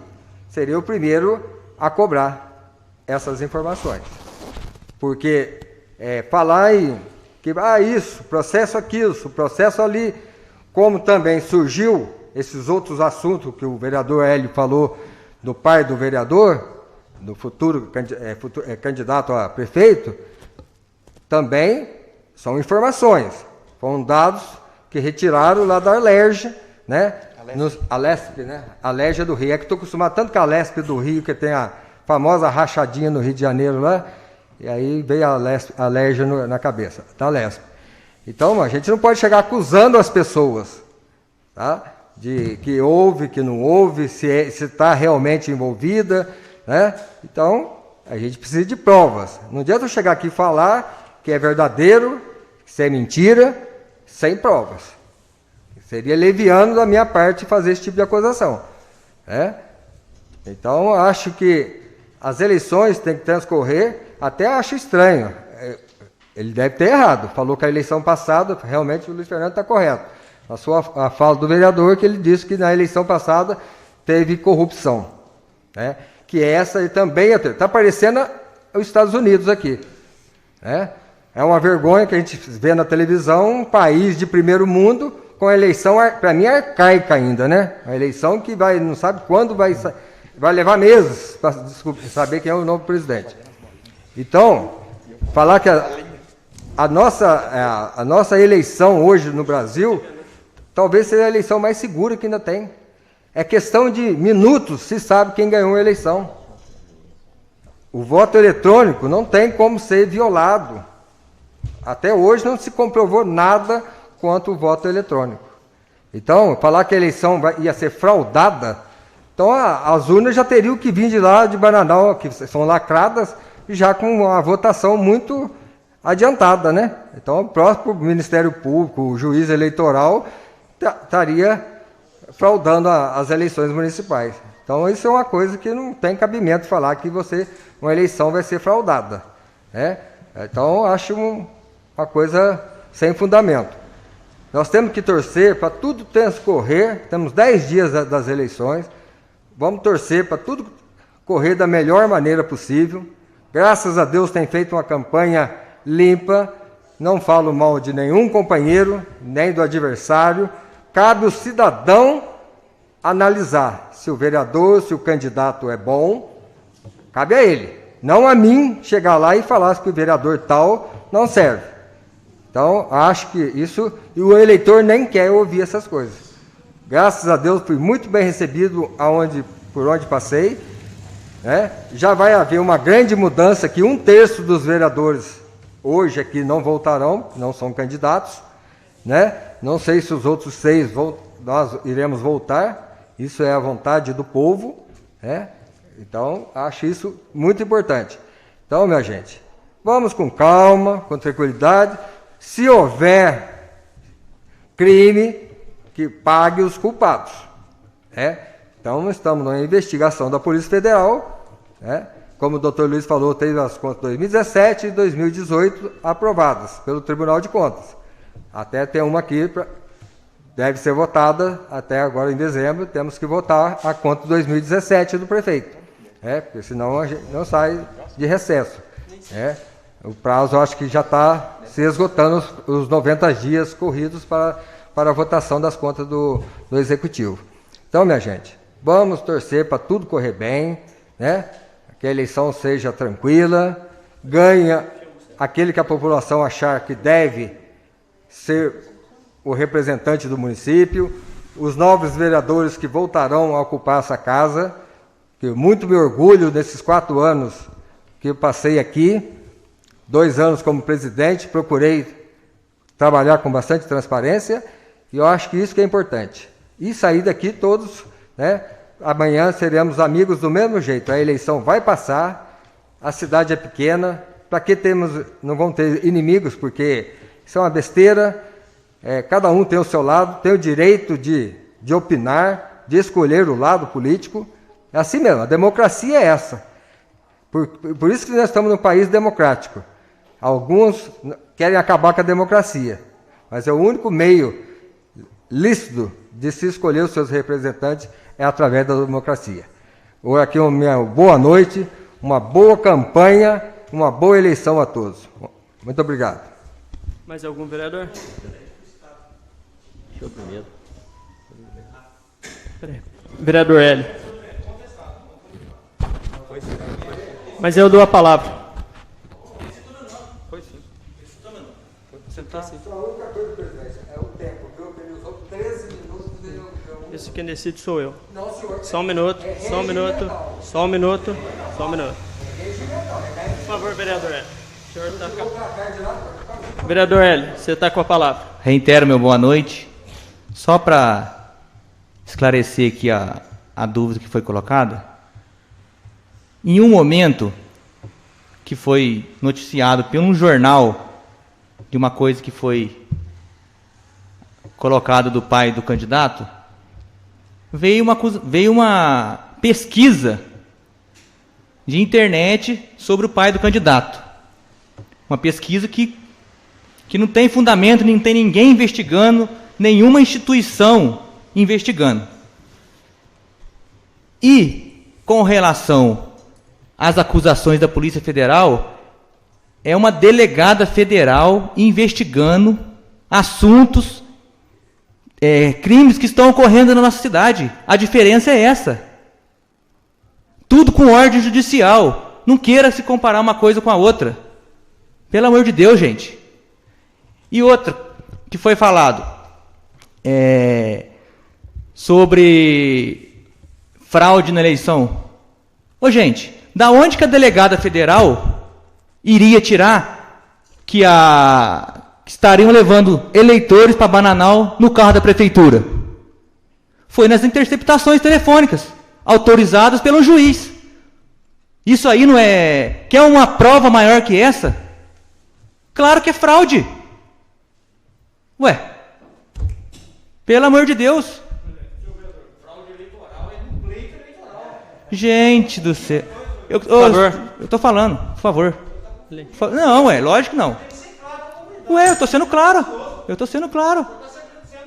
serei o primeiro a cobrar essas informações. Porque falar em que isso, processo aquilo, processo ali, como também surgiu esses outros assuntos que o vereador Hélio falou do pai do vereador, do futuro candidato a prefeito, também são informações, foram dados que retiraram lá da Alerj, né? Alesp, né? Alerj do Rio. É que estou acostumado tanto com a Alesp do Rio, que tem a famosa rachadinha no Rio de Janeiro lá, e aí veio a Alerj na cabeça, da Alesp. Então, a gente não pode chegar acusando as pessoas, tá? De que houve, que não houve, se está realmente envolvida, né? Então, a gente precisa de provas. Não adianta eu chegar aqui e falar que é verdadeiro, que isso é mentira, sem provas. Seria leviano da minha parte fazer esse tipo de acusação, né? Então, acho que as eleições têm que transcorrer, até acho estranho. Ele deve ter errado, falou que a eleição passada, realmente o Luiz Fernando está correto. A fala do vereador, que ele disse que na eleição passada teve corrupção, né? Que essa também está parecendo os Estados Unidos aqui, né? É uma vergonha que a gente vê na televisão, um país de primeiro mundo, com a eleição, para mim, arcaica ainda, né? A eleição que não sabe quando vai levar meses para saber quem é o novo presidente. Então, falar que a nossa eleição hoje no Brasil, talvez seja a eleição mais segura que ainda tem. É questão de minutos se sabe quem ganhou a eleição. O voto eletrônico não tem como ser violado. Até hoje não se comprovou nada quanto o voto eletrônico. Então, falar que a eleição ia ser fraudada, então as urnas já teriam que vir de lá de Bananal, que são lacradas, já com uma votação muito adiantada, né? Então, o próprio Ministério Público, o juiz eleitoral, estaria fraudando as eleições municipais. Então, isso é uma coisa que não tem cabimento falar que uma eleição vai ser fraudada, né? Então, acho uma coisa sem fundamento. Nós temos que torcer para tudo transcorrer, temos 10 dias das eleições, vamos torcer para tudo correr da melhor maneira possível. Graças a Deus tem feito uma campanha limpa, não falo mal de nenhum companheiro, nem do adversário. Cabe ao cidadão analisar se o vereador, se o candidato é bom, cabe a ele. Não a mim chegar lá e falar que o vereador tal não serve. Então, acho que isso, e o eleitor nem quer ouvir essas coisas. Graças a Deus, fui muito bem recebido por onde passei, né? Já vai haver uma grande mudança, que 1/3 dos vereadores hoje aqui não voltarão, não são candidatos, né? Não sei se os outros 6 nós iremos voltar, isso é a vontade do povo, né? Então, acho isso muito importante. Então, minha gente, vamos com calma, com tranquilidade. Se houver crime, que pague os culpados, né? Então, estamos na investigação da Polícia Federal, né? Como o doutor Luiz falou, teve as contas 2017 e 2018 aprovadas pelo Tribunal de Contas. Até tem uma aqui, deve ser votada até agora em dezembro, temos que votar a conta de 2017 do prefeito, porque senão a gente não sai de recesso, O prazo, acho que já está se esgotando os 90 dias corridos para a votação das contas do Executivo. Então, minha gente, vamos torcer para tudo correr bem, né? Que a eleição seja tranquila, ganha aquele que a população achar que deve ser o representante do município, os novos vereadores que voltarão a ocupar essa casa, que eu muito me orgulho desses 4 anos que eu passei aqui, 2 anos como presidente, procurei trabalhar com bastante transparência, e eu acho que isso que é importante. E sair daqui todos, né? Amanhã seremos amigos do mesmo jeito. A eleição vai passar, a cidade é pequena, para que não vamos ter inimigos, porque isso é uma besteira. Cada um tem o seu lado, tem o direito de opinar, de escolher o lado político. É assim mesmo, a democracia é essa. Por isso que nós estamos num país democrático. Alguns querem acabar com a democracia, mas é o único meio lícito de se escolher os seus representantes é através da democracia. Aqui uma boa noite, uma boa campanha, uma boa eleição a todos. Muito obrigado. Mais algum vereador? Deixa eu primeiro. Peraí. Vereador Hélio. Mas eu dou a palavra. Foi sim. Você tá assim. A única coisa, presidente, é o tempo, viu? Ele usou 13 minutos e Isso quem decide sou eu. Não, senhor. Só um minuto, só um minuto, só um minuto, só um minuto. Por favor, vereador Hélio. O senhor tá... Vereador Hélio, você está com a palavra. Reitero meu boa noite. Só para esclarecer aqui a dúvida que foi colocada. Em um momento que foi noticiado por um jornal de uma coisa que foi colocada do pai do candidato, veio uma pesquisa de internet sobre o pai do candidato. Uma pesquisa que não tem fundamento, nem tem ninguém investigando, nenhuma instituição investigando. E, com relação às acusações da Polícia Federal, é uma delegada federal investigando assuntos, crimes que estão ocorrendo na nossa cidade. A diferença é essa. Tudo com ordem judicial. Não queira se comparar uma coisa com a outra. Pelo amor de Deus, gente. E outra que foi falado sobre fraude na eleição. Ô, gente, da onde que a delegada federal iria tirar que estariam levando eleitores para Bananal no carro da prefeitura? Foi nas interceptações telefônicas, autorizadas pelo juiz. Isso aí não é... Quer uma prova maior que essa? Claro que é fraude. Ué, pelo amor de Deus. Gente do céu. Eu tô falando, por favor. Não, lógico que não. Ué, eu tô sendo claro.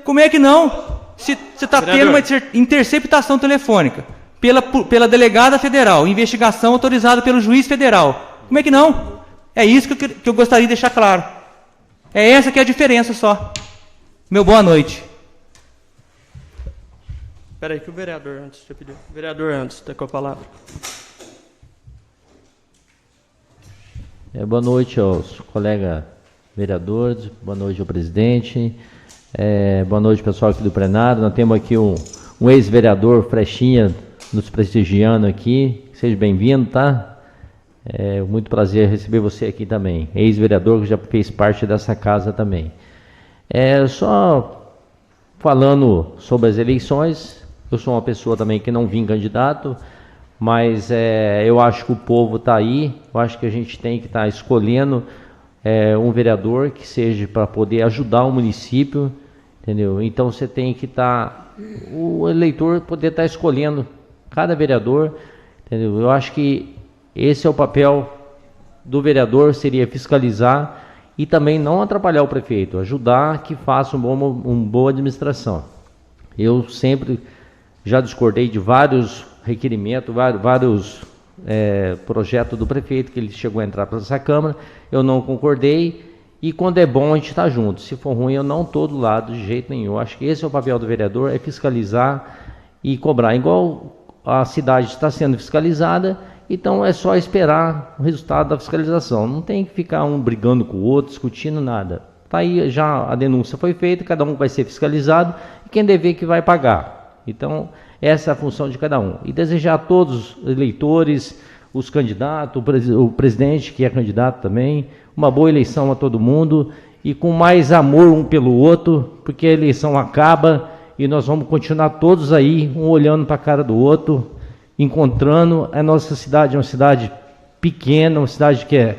Como é que não? Se você está tendo uma interceptação telefônica pela delegada federal, investigação autorizada pelo juiz federal, como é que não? É isso que eu gostaria de deixar claro. É essa que é a diferença só. Meu boa noite. Espera aí que o vereador antes já pediu. Vereador antes, está com a palavra. Boa noite aos colegas vereadores, boa noite ao presidente, boa noite pessoal aqui do plenário. Nós temos aqui um ex-vereador, Frechinha, nos prestigiando aqui. Seja bem-vindo, tá? Muito prazer receber você aqui também. Ex-vereador que já fez parte dessa casa também. Só falando sobre as eleições, eu sou uma pessoa também que não vim candidato, mas eu acho que o povo está aí, eu acho que a gente tem que estar escolhendo um vereador que seja para poder ajudar o município, entendeu? Então você tem que o eleitor poder estar escolhendo cada vereador, entendeu? Eu acho que esse é o papel do vereador, seria fiscalizar e também não atrapalhar o prefeito, ajudar que faça uma boa administração. Eu sempre já discordei de vários requerimentos, vários projetos do prefeito que ele chegou a entrar para essa Câmara, eu não concordei, e quando é bom a gente está junto, se for ruim eu não estou do lado de jeito nenhum. Eu acho que esse é o papel do vereador, é fiscalizar e cobrar, igual a cidade está sendo fiscalizada, então é só esperar o resultado da fiscalização, não tem que ficar um brigando com o outro, discutindo nada. Tá aí, já a denúncia foi feita, cada um vai ser fiscalizado, e quem dever que vai pagar. Então, essa é a função de cada um. E desejar a todos os eleitores, os candidatos, o presidente que é candidato também, uma boa eleição a todo mundo e com mais amor um pelo outro, porque a eleição acaba e nós vamos continuar todos aí, um olhando para a cara do outro, encontrando. A nossa cidade é uma cidade pequena, uma cidade que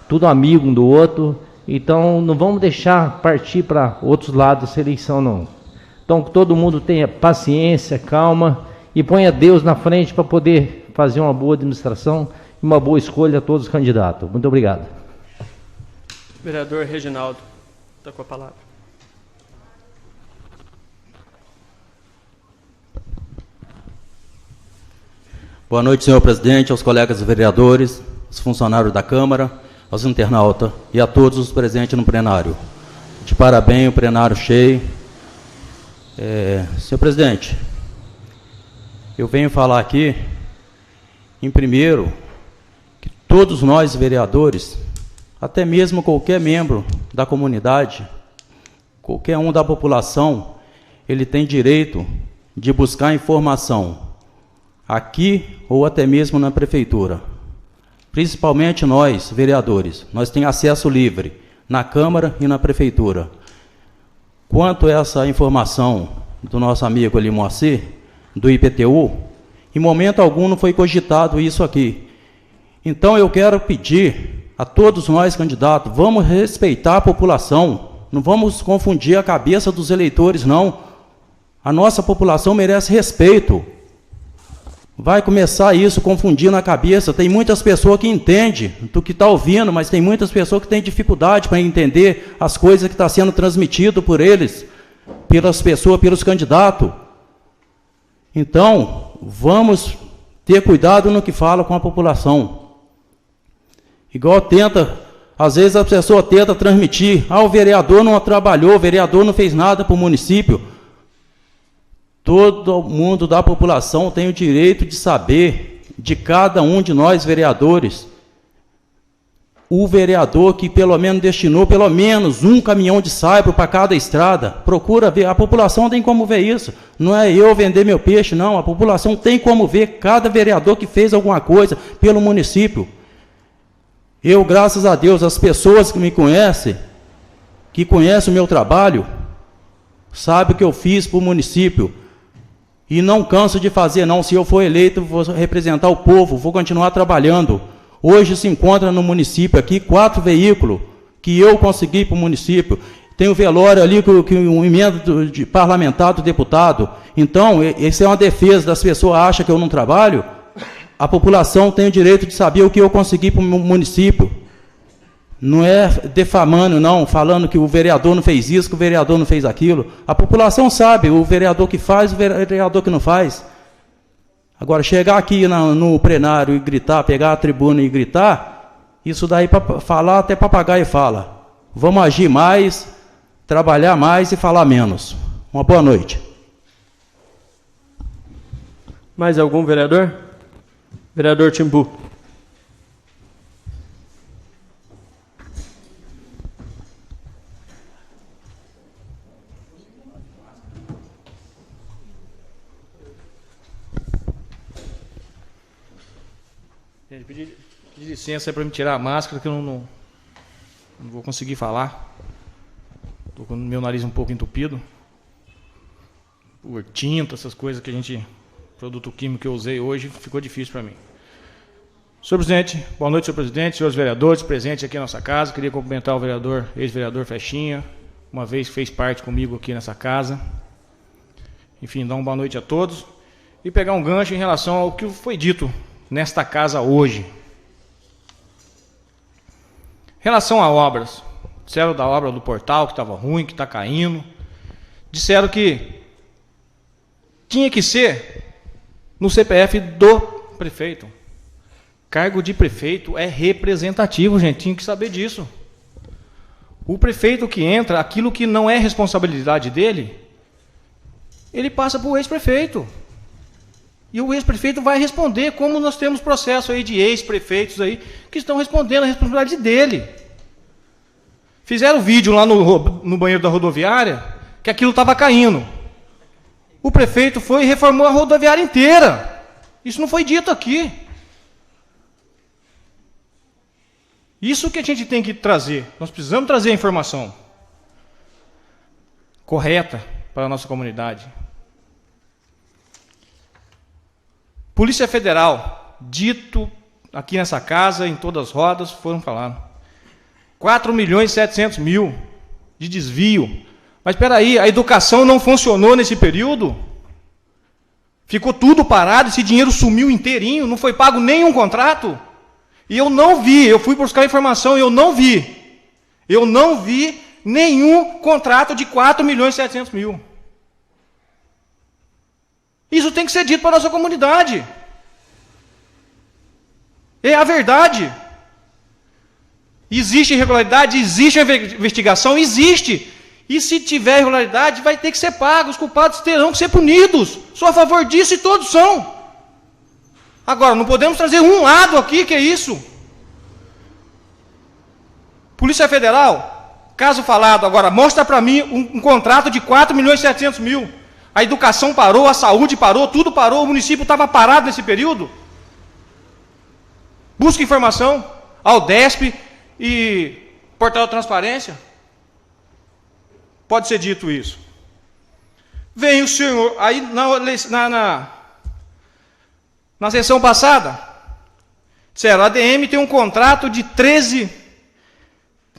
tudo amigo um do outro. Então, não vamos deixar partir para outros lados essa eleição, não. Então, que todo mundo tenha paciência, calma e ponha Deus na frente para poder fazer uma boa administração e uma boa escolha a todos os candidatos. Muito obrigado. Vereador Reginaldo, está com a palavra. Boa noite, senhor presidente, aos colegas vereadores, aos funcionários da Câmara, aos internautas e a todos os presentes no plenário. De parabéns, o plenário cheio. Senhor presidente, eu venho falar aqui, em primeiro, que todos nós vereadores, até mesmo qualquer membro da comunidade, qualquer um da população, ele tem direito de buscar informação aqui ou até mesmo na prefeitura. Principalmente nós, vereadores, nós temos acesso livre na Câmara e na prefeitura. Quanto a essa informação do nosso amigo ali, Moacir, do IPTU, em momento algum não foi cogitado isso aqui. Então eu quero pedir a todos nós, candidatos, vamos respeitar a população, não vamos confundir a cabeça dos eleitores, não. A nossa população merece respeito. Vai começar isso, confundir na cabeça. Tem muitas pessoas que entendem do que está ouvindo, mas tem muitas pessoas que têm dificuldade para entender as coisas que estão sendo transmitidas por eles, pelas pessoas, pelos candidatos. Então, vamos ter cuidado no que fala com a população. Igual às vezes a pessoa tenta transmitir, o vereador não trabalhou, o vereador não fez nada para o município. Todo mundo da população tem o direito de saber de cada um de nós vereadores. O vereador que pelo menos destinou pelo menos um caminhão de saibro para cada estrada, procura ver, a população tem como ver isso. Não é eu vender meu peixe, não, a população tem como ver cada vereador que fez alguma coisa pelo município. Eu, graças a Deus, as pessoas que me conhecem, que conhecem o meu trabalho, sabem o que eu fiz para o município. E não canso de fazer, não. Se eu for eleito, vou representar o povo, vou continuar trabalhando. Hoje se encontra no município aqui 4 veículos que eu consegui para o município. Tem o velório ali, que um emenda de parlamentar do deputado. Então, essa é uma defesa das pessoas acham que eu não trabalho. A população tem o direito de saber o que eu consegui para o município. Não é defamando, não, falando que o vereador não fez isso, que o vereador não fez aquilo. A população sabe, o vereador que faz, o vereador que não faz. Agora, chegar aqui no plenário e gritar, pegar a tribuna e gritar, isso daí para falar, até papagaio fala. Vamos agir mais, trabalhar mais e falar menos. Uma boa noite. Mais algum vereador? Vereador Timbu. Pedir licença para me tirar a máscara, que eu não vou conseguir falar. Estou com o meu nariz um pouco entupido. Por tinta, essas coisas que produto químico que eu usei hoje, ficou difícil para mim. Senhor presidente, boa noite, senhor presidente, senhores vereadores presentes aqui na nossa casa. Queria cumprimentar o vereador, ex-vereador Flechinha, uma vez que fez parte comigo aqui nessa casa. Enfim, dar uma boa noite a todos. E pegar um gancho em relação ao que foi dito nesta casa hoje. Em relação a obras, disseram da obra do portal que estava ruim, que está caindo. Disseram que tinha que ser no CPF do prefeito. Cargo de prefeito é representativo, gente, tinha que saber disso. O prefeito que entra, aquilo que não é responsabilidade dele, ele passa para o ex-prefeito. E o ex-prefeito vai responder, como nós temos processo aí de ex-prefeitos aí, que estão respondendo a responsabilidade dele. Fizeram vídeo lá no banheiro da rodoviária, que aquilo estava caindo. O prefeito foi e reformou a rodoviária inteira. Isso não foi dito aqui. Isso que a gente tem que trazer. Nós precisamos trazer a informação correta para a nossa comunidade. Polícia Federal, dito aqui nessa casa, em todas as rodas, foram falando. 4.700.000 de desvio. Mas espera aí, a educação não funcionou nesse período? Ficou tudo parado, esse dinheiro sumiu inteirinho, não foi pago nenhum contrato? E eu não vi, eu fui buscar informação e eu não vi. Eu não vi nenhum contrato de 4.700.000. Isso tem que ser dito para a nossa comunidade. É a verdade. Existe irregularidade, existe investigação, existe. E se tiver irregularidade, vai ter que ser pago, os culpados terão que ser punidos. Sou a favor disso e todos são. Agora, não podemos trazer um lado aqui, que é isso. Polícia Federal, caso falado, agora mostra para mim um contrato de 4.700.000. A educação parou, a saúde parou, tudo parou, o município estava parado nesse período. Busca informação, Aldesp e Portal de Transparência. Pode ser dito isso. Vem o senhor, aí na sessão passada, disseram, a ADM tem um contrato de 13,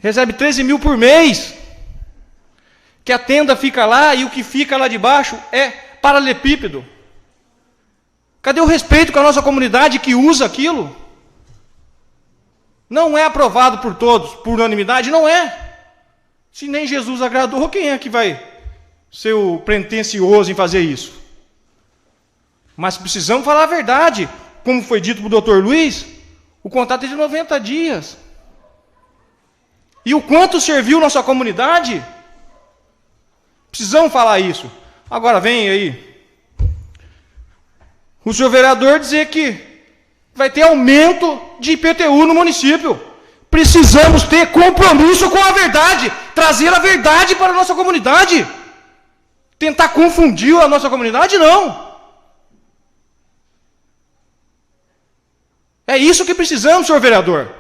recebe 13 mil por mês, que a tenda fica lá e o que fica lá de baixo é paralelepípedo. Cadê o respeito com a nossa comunidade que usa aquilo? Não é aprovado por todos, por unanimidade, não é. Se nem Jesus agradou, quem é que vai ser o pretensioso em fazer isso? Mas precisamos falar a verdade. Como foi dito para o Dr. Luiz, o contrato é de 90 dias. E o quanto serviu nossa comunidade? Precisamos falar isso. Agora vem aí o senhor vereador dizer que vai ter aumento de IPTU no município. Precisamos ter compromisso com a verdade, trazer a verdade para a nossa comunidade. Tentar confundir a nossa comunidade, não. É isso que precisamos, senhor vereador.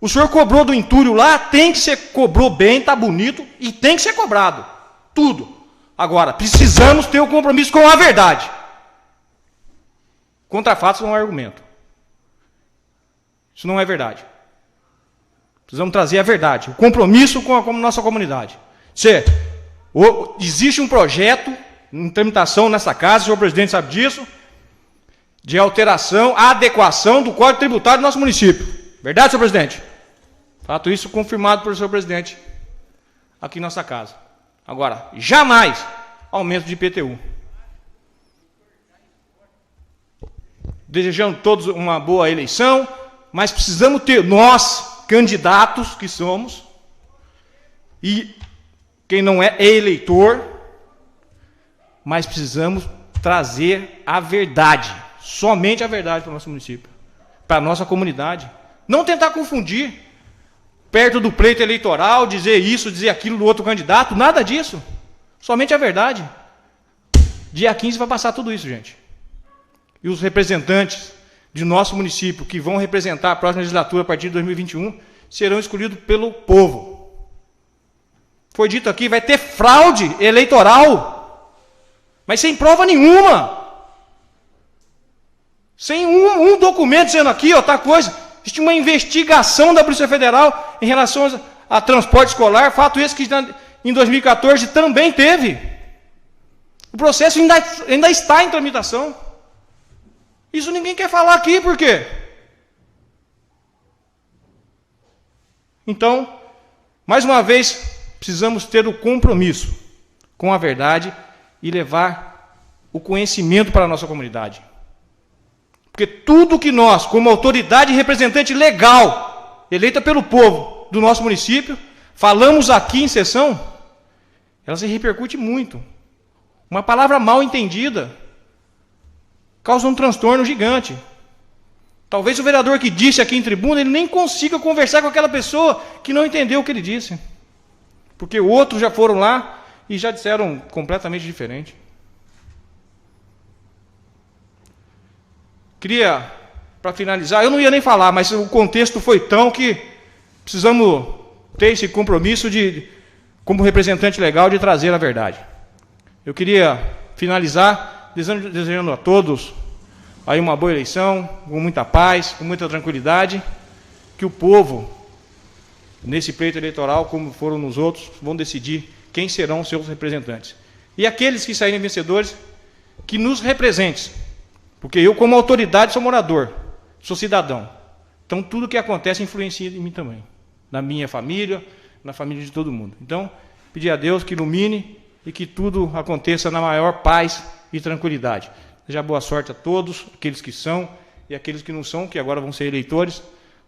O senhor cobrou do entulho lá, tem que ser, cobrou bem, está bonito, e tem que ser cobrado. Tudo. Agora, precisamos ter o compromisso com a verdade. Contra fatos não é argumento. Isso não é verdade. Precisamos trazer a verdade, o compromisso com a nossa comunidade. Existe um projeto em tramitação nessa casa, o senhor presidente sabe disso, de alteração, adequação do Código Tributário do nosso município. Verdade, senhor presidente? Fato isso confirmado pelo senhor presidente aqui em nossa casa. Agora, jamais aumento de IPTU. Desejando todos uma boa eleição, mas precisamos ter, nós, candidatos que somos, e quem não é eleitor, mas precisamos trazer a verdade, somente a verdade para o nosso município, para a nossa comunidade. Não tentar confundir, perto do pleito eleitoral, dizer isso, dizer aquilo do outro candidato, nada disso, somente a verdade. Dia 15 vai passar tudo isso, gente. E os representantes de nosso município, que vão representar a próxima legislatura a partir de 2021, serão escolhidos pelo povo. Foi dito aqui, vai ter fraude eleitoral, mas sem prova nenhuma. Sem um documento dizendo aqui, ó, tá coisa. Existe uma investigação da Polícia Federal em relação a transporte escolar, fato esse que em 2014 também teve. O processo ainda está em tramitação. Isso ninguém quer falar aqui, por quê? Então, mais uma vez, precisamos ter o compromisso com a verdade e levar o conhecimento para a nossa comunidade. Porque tudo que nós, como autoridade e representante legal, eleita pelo povo do nosso município, falamos aqui em sessão, ela se repercute muito. Uma palavra mal entendida causa um transtorno gigante. Talvez o vereador que disse aqui em tribuna, ele nem consiga conversar com aquela pessoa que não entendeu o que ele disse. Porque outros já foram lá e já disseram completamente diferente. Queria, para finalizar, eu não ia nem falar, mas o contexto foi tão que precisamos ter esse compromisso de, como representante legal, de trazer a verdade. Eu queria finalizar desejando a todos aí uma boa eleição, com muita paz, com muita tranquilidade, que o povo nesse pleito eleitoral, como foram nos outros, vão decidir quem serão seus representantes. E aqueles que saírem vencedores, que nos representem. Porque eu, como autoridade, sou morador, sou cidadão. Então, tudo que acontece influencia em mim também. Na minha família, na família de todo mundo. Então, pedir a Deus que ilumine e que tudo aconteça na maior paz e tranquilidade. Desejar boa sorte a todos, aqueles que são e aqueles que não são, que agora vão ser eleitores,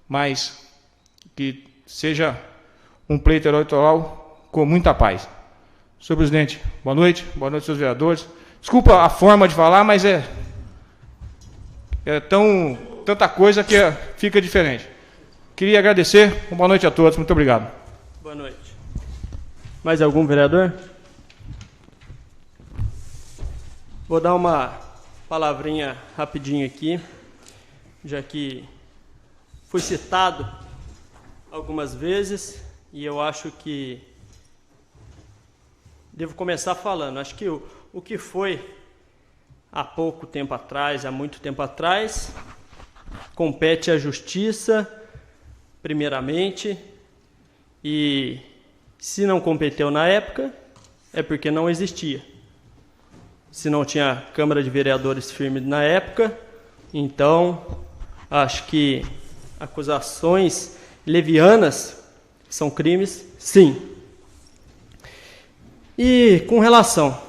mas que seja um pleito eleitoral com muita paz. Senhor presidente, boa noite, seus vereadores. Desculpa a forma de falar, mas é tanta coisa que fica diferente. Queria agradecer, boa noite a todos, muito obrigado. Boa noite. Mais algum vereador? Vou dar uma palavrinha rapidinho aqui, já que fui citado algumas vezes e eu acho que devo começar falando. Acho que o que foi há pouco tempo atrás, há muito tempo atrás, compete à justiça, primeiramente, e se não competeu na época, é porque não existia. Se não tinha Câmara de Vereadores firme na época, então acho que acusações levianas são crimes, sim. E com relação,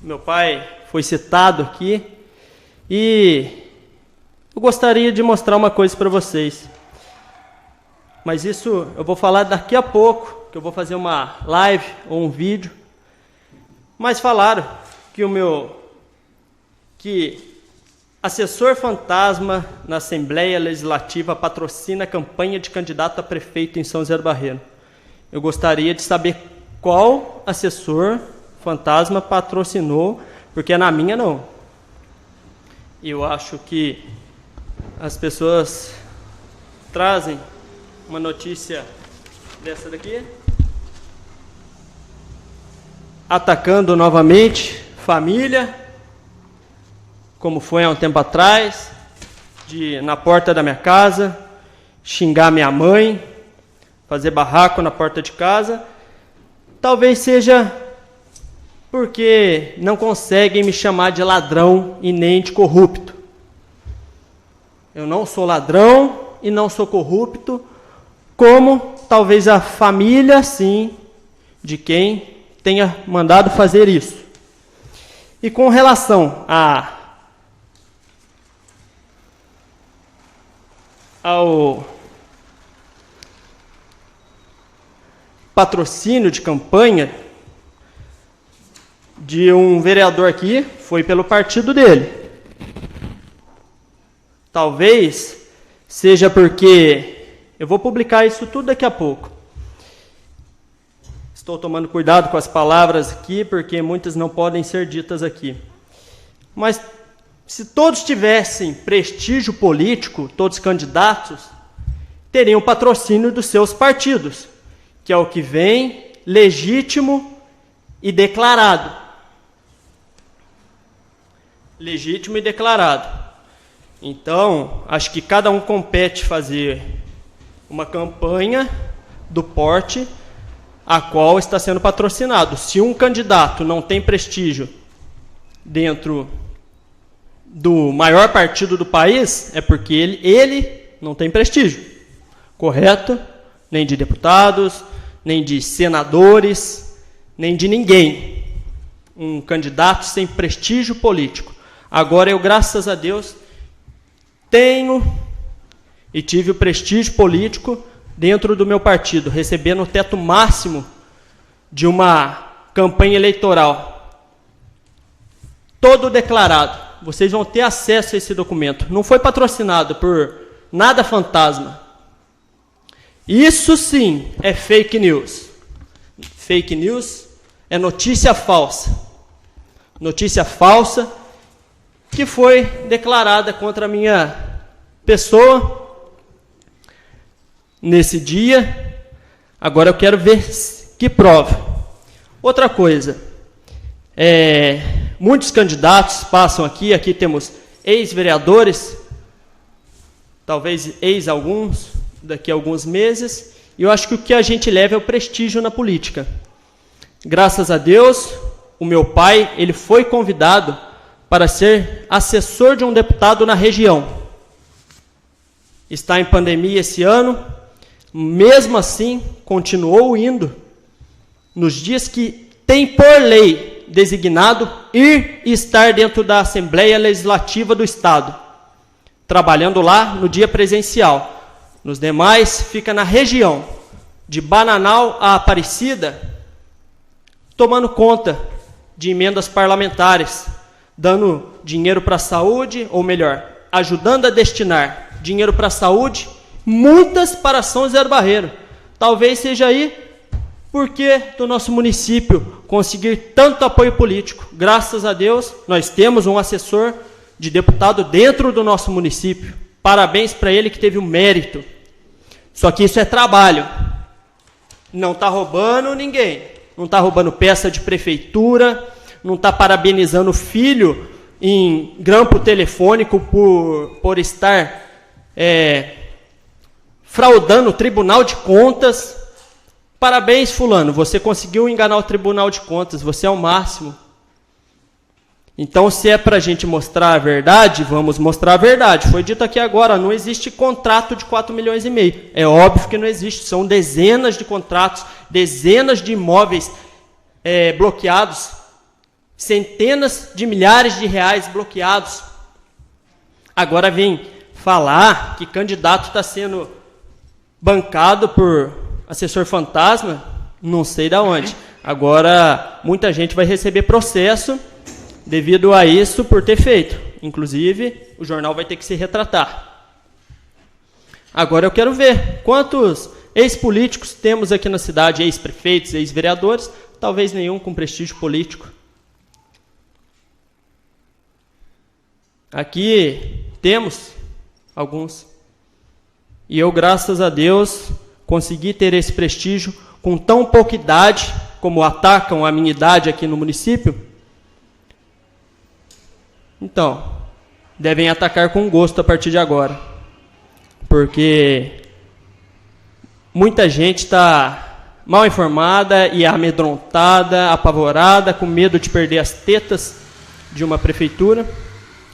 meu pai foi citado aqui e eu gostaria de mostrar uma coisa para vocês. Mas isso eu vou falar daqui a pouco, que eu vou fazer uma live ou um vídeo. Mas falaram que assessor fantasma na Assembleia Legislativa patrocina a campanha de candidato a prefeito em São José do Barreiro. Eu gostaria de saber qual assessor fantasma patrocinou, porque na minha não. Eu acho que as pessoas trazem uma notícia dessa daqui, atacando novamente família, como foi há um tempo atrás, de na porta da minha casa, xingar minha mãe, fazer barraco na porta de casa. Talvez seja porque não conseguem me chamar de ladrão e nem de corrupto. Eu não sou ladrão e não sou corrupto, como talvez a família, sim, de quem tenha mandado fazer isso. E com relação ao patrocínio de campanha de um vereador aqui, foi pelo partido dele. Talvez seja porque eu vou publicar isso tudo daqui a pouco. Estou tomando cuidado com as palavras aqui, porque muitas não podem ser ditas aqui. Mas se todos tivessem prestígio político, todos candidatos, teriam patrocínio dos seus partidos, que é o que vem legítimo e declarado. Legítimo e declarado. Então, acho que cada um compete fazer uma campanha do porte a qual está sendo patrocinado. Se um candidato não tem prestígio dentro do maior partido do país, é porque ele não tem prestígio, correto? Nem de deputados, nem de senadores, nem de ninguém. Um candidato sem prestígio político. Agora eu, graças a Deus, tenho e tive o prestígio político dentro do meu partido, recebendo o teto máximo de uma campanha eleitoral. Todo declarado. Vocês vão ter acesso a esse documento. Não foi patrocinado por nada fantasma. Isso sim é fake news. Fake news é notícia falsa. Notícia falsa que foi declarada contra a minha pessoa nesse dia. Agora eu quero ver que prova. Outra coisa, muitos candidatos passam aqui temos ex-vereadores, talvez ex-alguns, daqui a alguns meses, E eu acho que o que a gente leva é o prestígio na política. Graças a Deus, o meu pai, ele foi convidado para ser assessor de um deputado na região. Está em pandemia esse ano, mesmo assim, continuou indo nos dias que tem por lei designado ir e estar dentro da Assembleia Legislativa do Estado, trabalhando lá no dia presencial. Nos demais, fica na região, de Bananal a Aparecida, tomando conta de emendas parlamentares, dando dinheiro para a saúde, ou melhor, ajudando a destinar dinheiro para a saúde, muitas para São José do Barreiro. Talvez seja aí porque do nosso município conseguir tanto apoio político. Graças a Deus, nós temos um assessor de deputado dentro do nosso município. Parabéns para ele que teve o mérito. Só que isso é trabalho. Não está roubando ninguém. Não está roubando peça de prefeitura, não está parabenizando o filho em grampo telefônico por estar fraudando o Tribunal de Contas. Parabéns, fulano, você conseguiu enganar o Tribunal de Contas, você é o máximo. Então, se é para a gente mostrar a verdade, vamos mostrar a verdade. Foi dito aqui agora, não existe contrato de 4,5 milhões. É óbvio que não existe, são dezenas de contratos, dezenas de imóveis bloqueados, centenas de milhares de reais bloqueados. Agora vem falar que candidato está sendo bancado por assessor fantasma, não sei de onde. Agora, muita gente vai receber processo devido a isso por ter feito. Inclusive, o jornal vai ter que se retratar. Agora eu quero ver quantos ex-políticos temos aqui na cidade, ex-prefeitos, ex-vereadores, talvez nenhum com prestígio político. Aqui temos alguns. E eu, graças a Deus, consegui ter esse prestígio com tão pouca idade, como atacam a minha idade aqui no município. Então, devem atacar com gosto a partir de agora. Porque muita gente está mal informada e amedrontada, apavorada, com medo de perder as tetas de uma prefeitura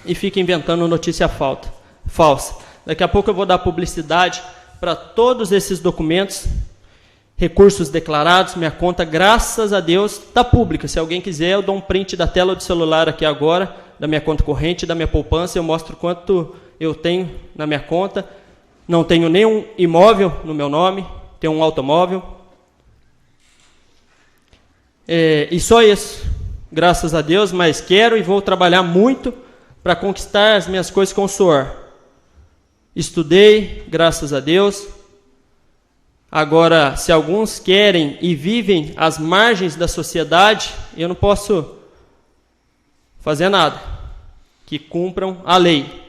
e fica inventando notícia falsa. Daqui a pouco eu vou dar publicidade para todos esses documentos, recursos declarados, minha conta, graças a Deus, está pública. Se alguém quiser, eu dou um print da tela do celular aqui agora, da minha conta corrente, da minha poupança, eu mostro quanto eu tenho na minha conta. Não tenho nenhum imóvel no meu nome, tenho um automóvel. E só isso, graças a Deus, mas quero e vou trabalhar muito para conquistar as minhas coisas com suor. Estudei, graças a Deus. Agora, se alguns querem e vivem às margens da sociedade, eu não posso fazer nada. Que cumpram a lei.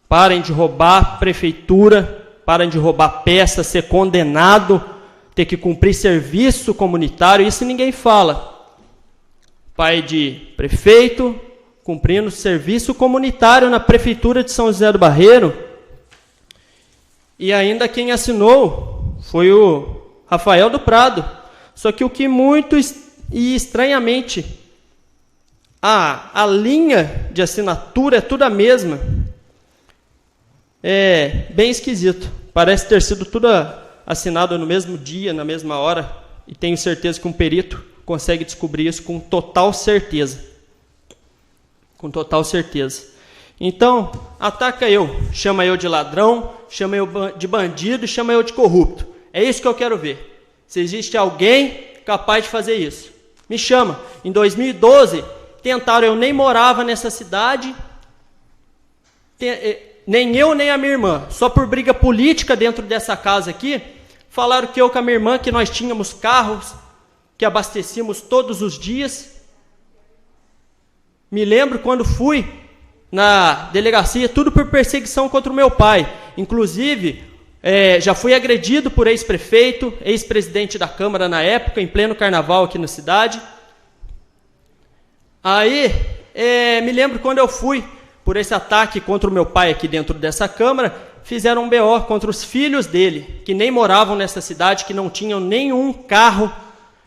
Parem de roubar prefeitura, parem de roubar peça, ser condenado, ter que cumprir serviço comunitário, isso ninguém fala. Pai de prefeito, cumprindo serviço comunitário na prefeitura de São José do Barreiro. E ainda quem assinou foi o Rafael do Prado. Só que o que muito e estranhamente, a linha de assinatura é tudo a mesma. É bem esquisito. Parece ter sido tudo assinado no mesmo dia, na mesma hora. E tenho certeza que um perito consegue descobrir isso com total certeza. Com total certeza. Então, ataca eu. Chama eu de ladrão, chama eu de bandido, chama eu de corrupto. É isso que eu quero ver. Se existe alguém capaz de fazer isso, me chama. Em 2012, tentaram, eu nem morava nessa cidade, nem eu nem a minha irmã, só por briga política dentro dessa casa aqui, falaram que eu com a minha irmã, que nós tínhamos carros, que abastecíamos todos os dias. Me lembro quando fui na delegacia, tudo por perseguição contra o meu pai. Inclusive, já fui agredido por ex-prefeito, ex-presidente da Câmara na época, em pleno carnaval aqui na cidade. Aí, me lembro quando eu fui por esse ataque contra o meu pai aqui dentro dessa Câmara, fizeram um BO contra os filhos dele, que nem moravam nessa cidade, que não tinham nenhum carro.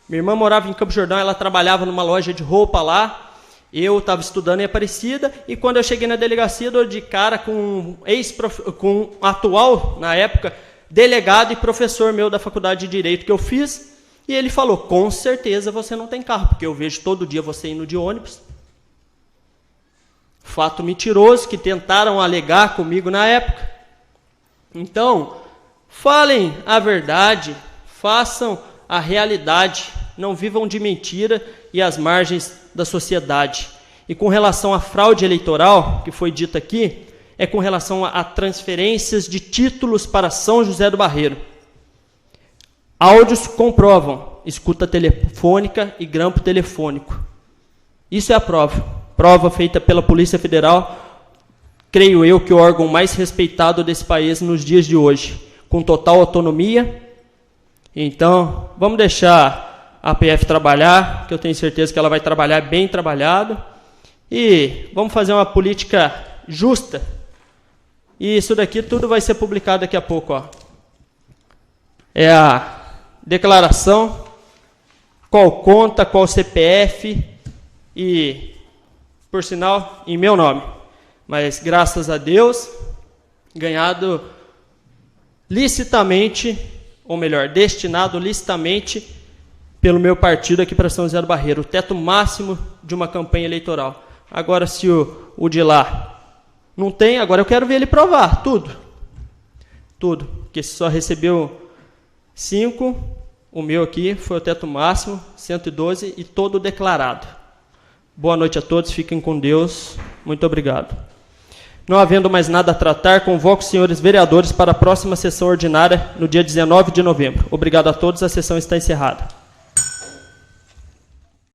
Minha irmã morava em Campo Jordão, ela trabalhava numa loja de roupa lá. Eu estava estudando em Aparecida, e quando eu cheguei na delegacia, dou de cara com um atual, na época, delegado e professor meu da faculdade de Direito que eu fiz, e ele falou, com certeza você não tem carro, porque eu vejo todo dia você indo de ônibus. Fato mentiroso, que tentaram alegar comigo na época. Então, falem a verdade, façam a realidade, não vivam de mentira e às margens da sociedade. E com relação à fraude eleitoral, que foi dita aqui, é com relação a transferências de títulos para São José do Barreiro. Áudios comprovam, escuta telefônica e grampo telefônico. Isso é a prova. Prova feita pela Polícia Federal, creio eu que o órgão mais respeitado desse país nos dias de hoje, com total autonomia. Então, vamos deixar a PF trabalhar, que eu tenho certeza que ela vai trabalhar bem trabalhado, e vamos fazer uma política justa. E isso daqui tudo vai ser publicado daqui a pouco, ó. É a declaração, qual conta, qual CPF, e, por sinal, em meu nome. Mas, graças a Deus, ganhado licitamente, ou melhor, destinado licitamente pelo meu partido aqui para São José do Barreiro, o teto máximo de uma campanha eleitoral. Agora, se o de lá não tem, agora eu quero ver ele provar tudo. Tudo. Porque se só recebeu 5, o meu aqui foi o teto máximo, 112 e todo declarado. Boa noite a todos, fiquem com Deus. Muito obrigado. Não havendo mais nada a tratar, convoco os senhores vereadores para a próxima sessão ordinária no dia 19 de novembro. Obrigado a todos, a sessão está encerrada.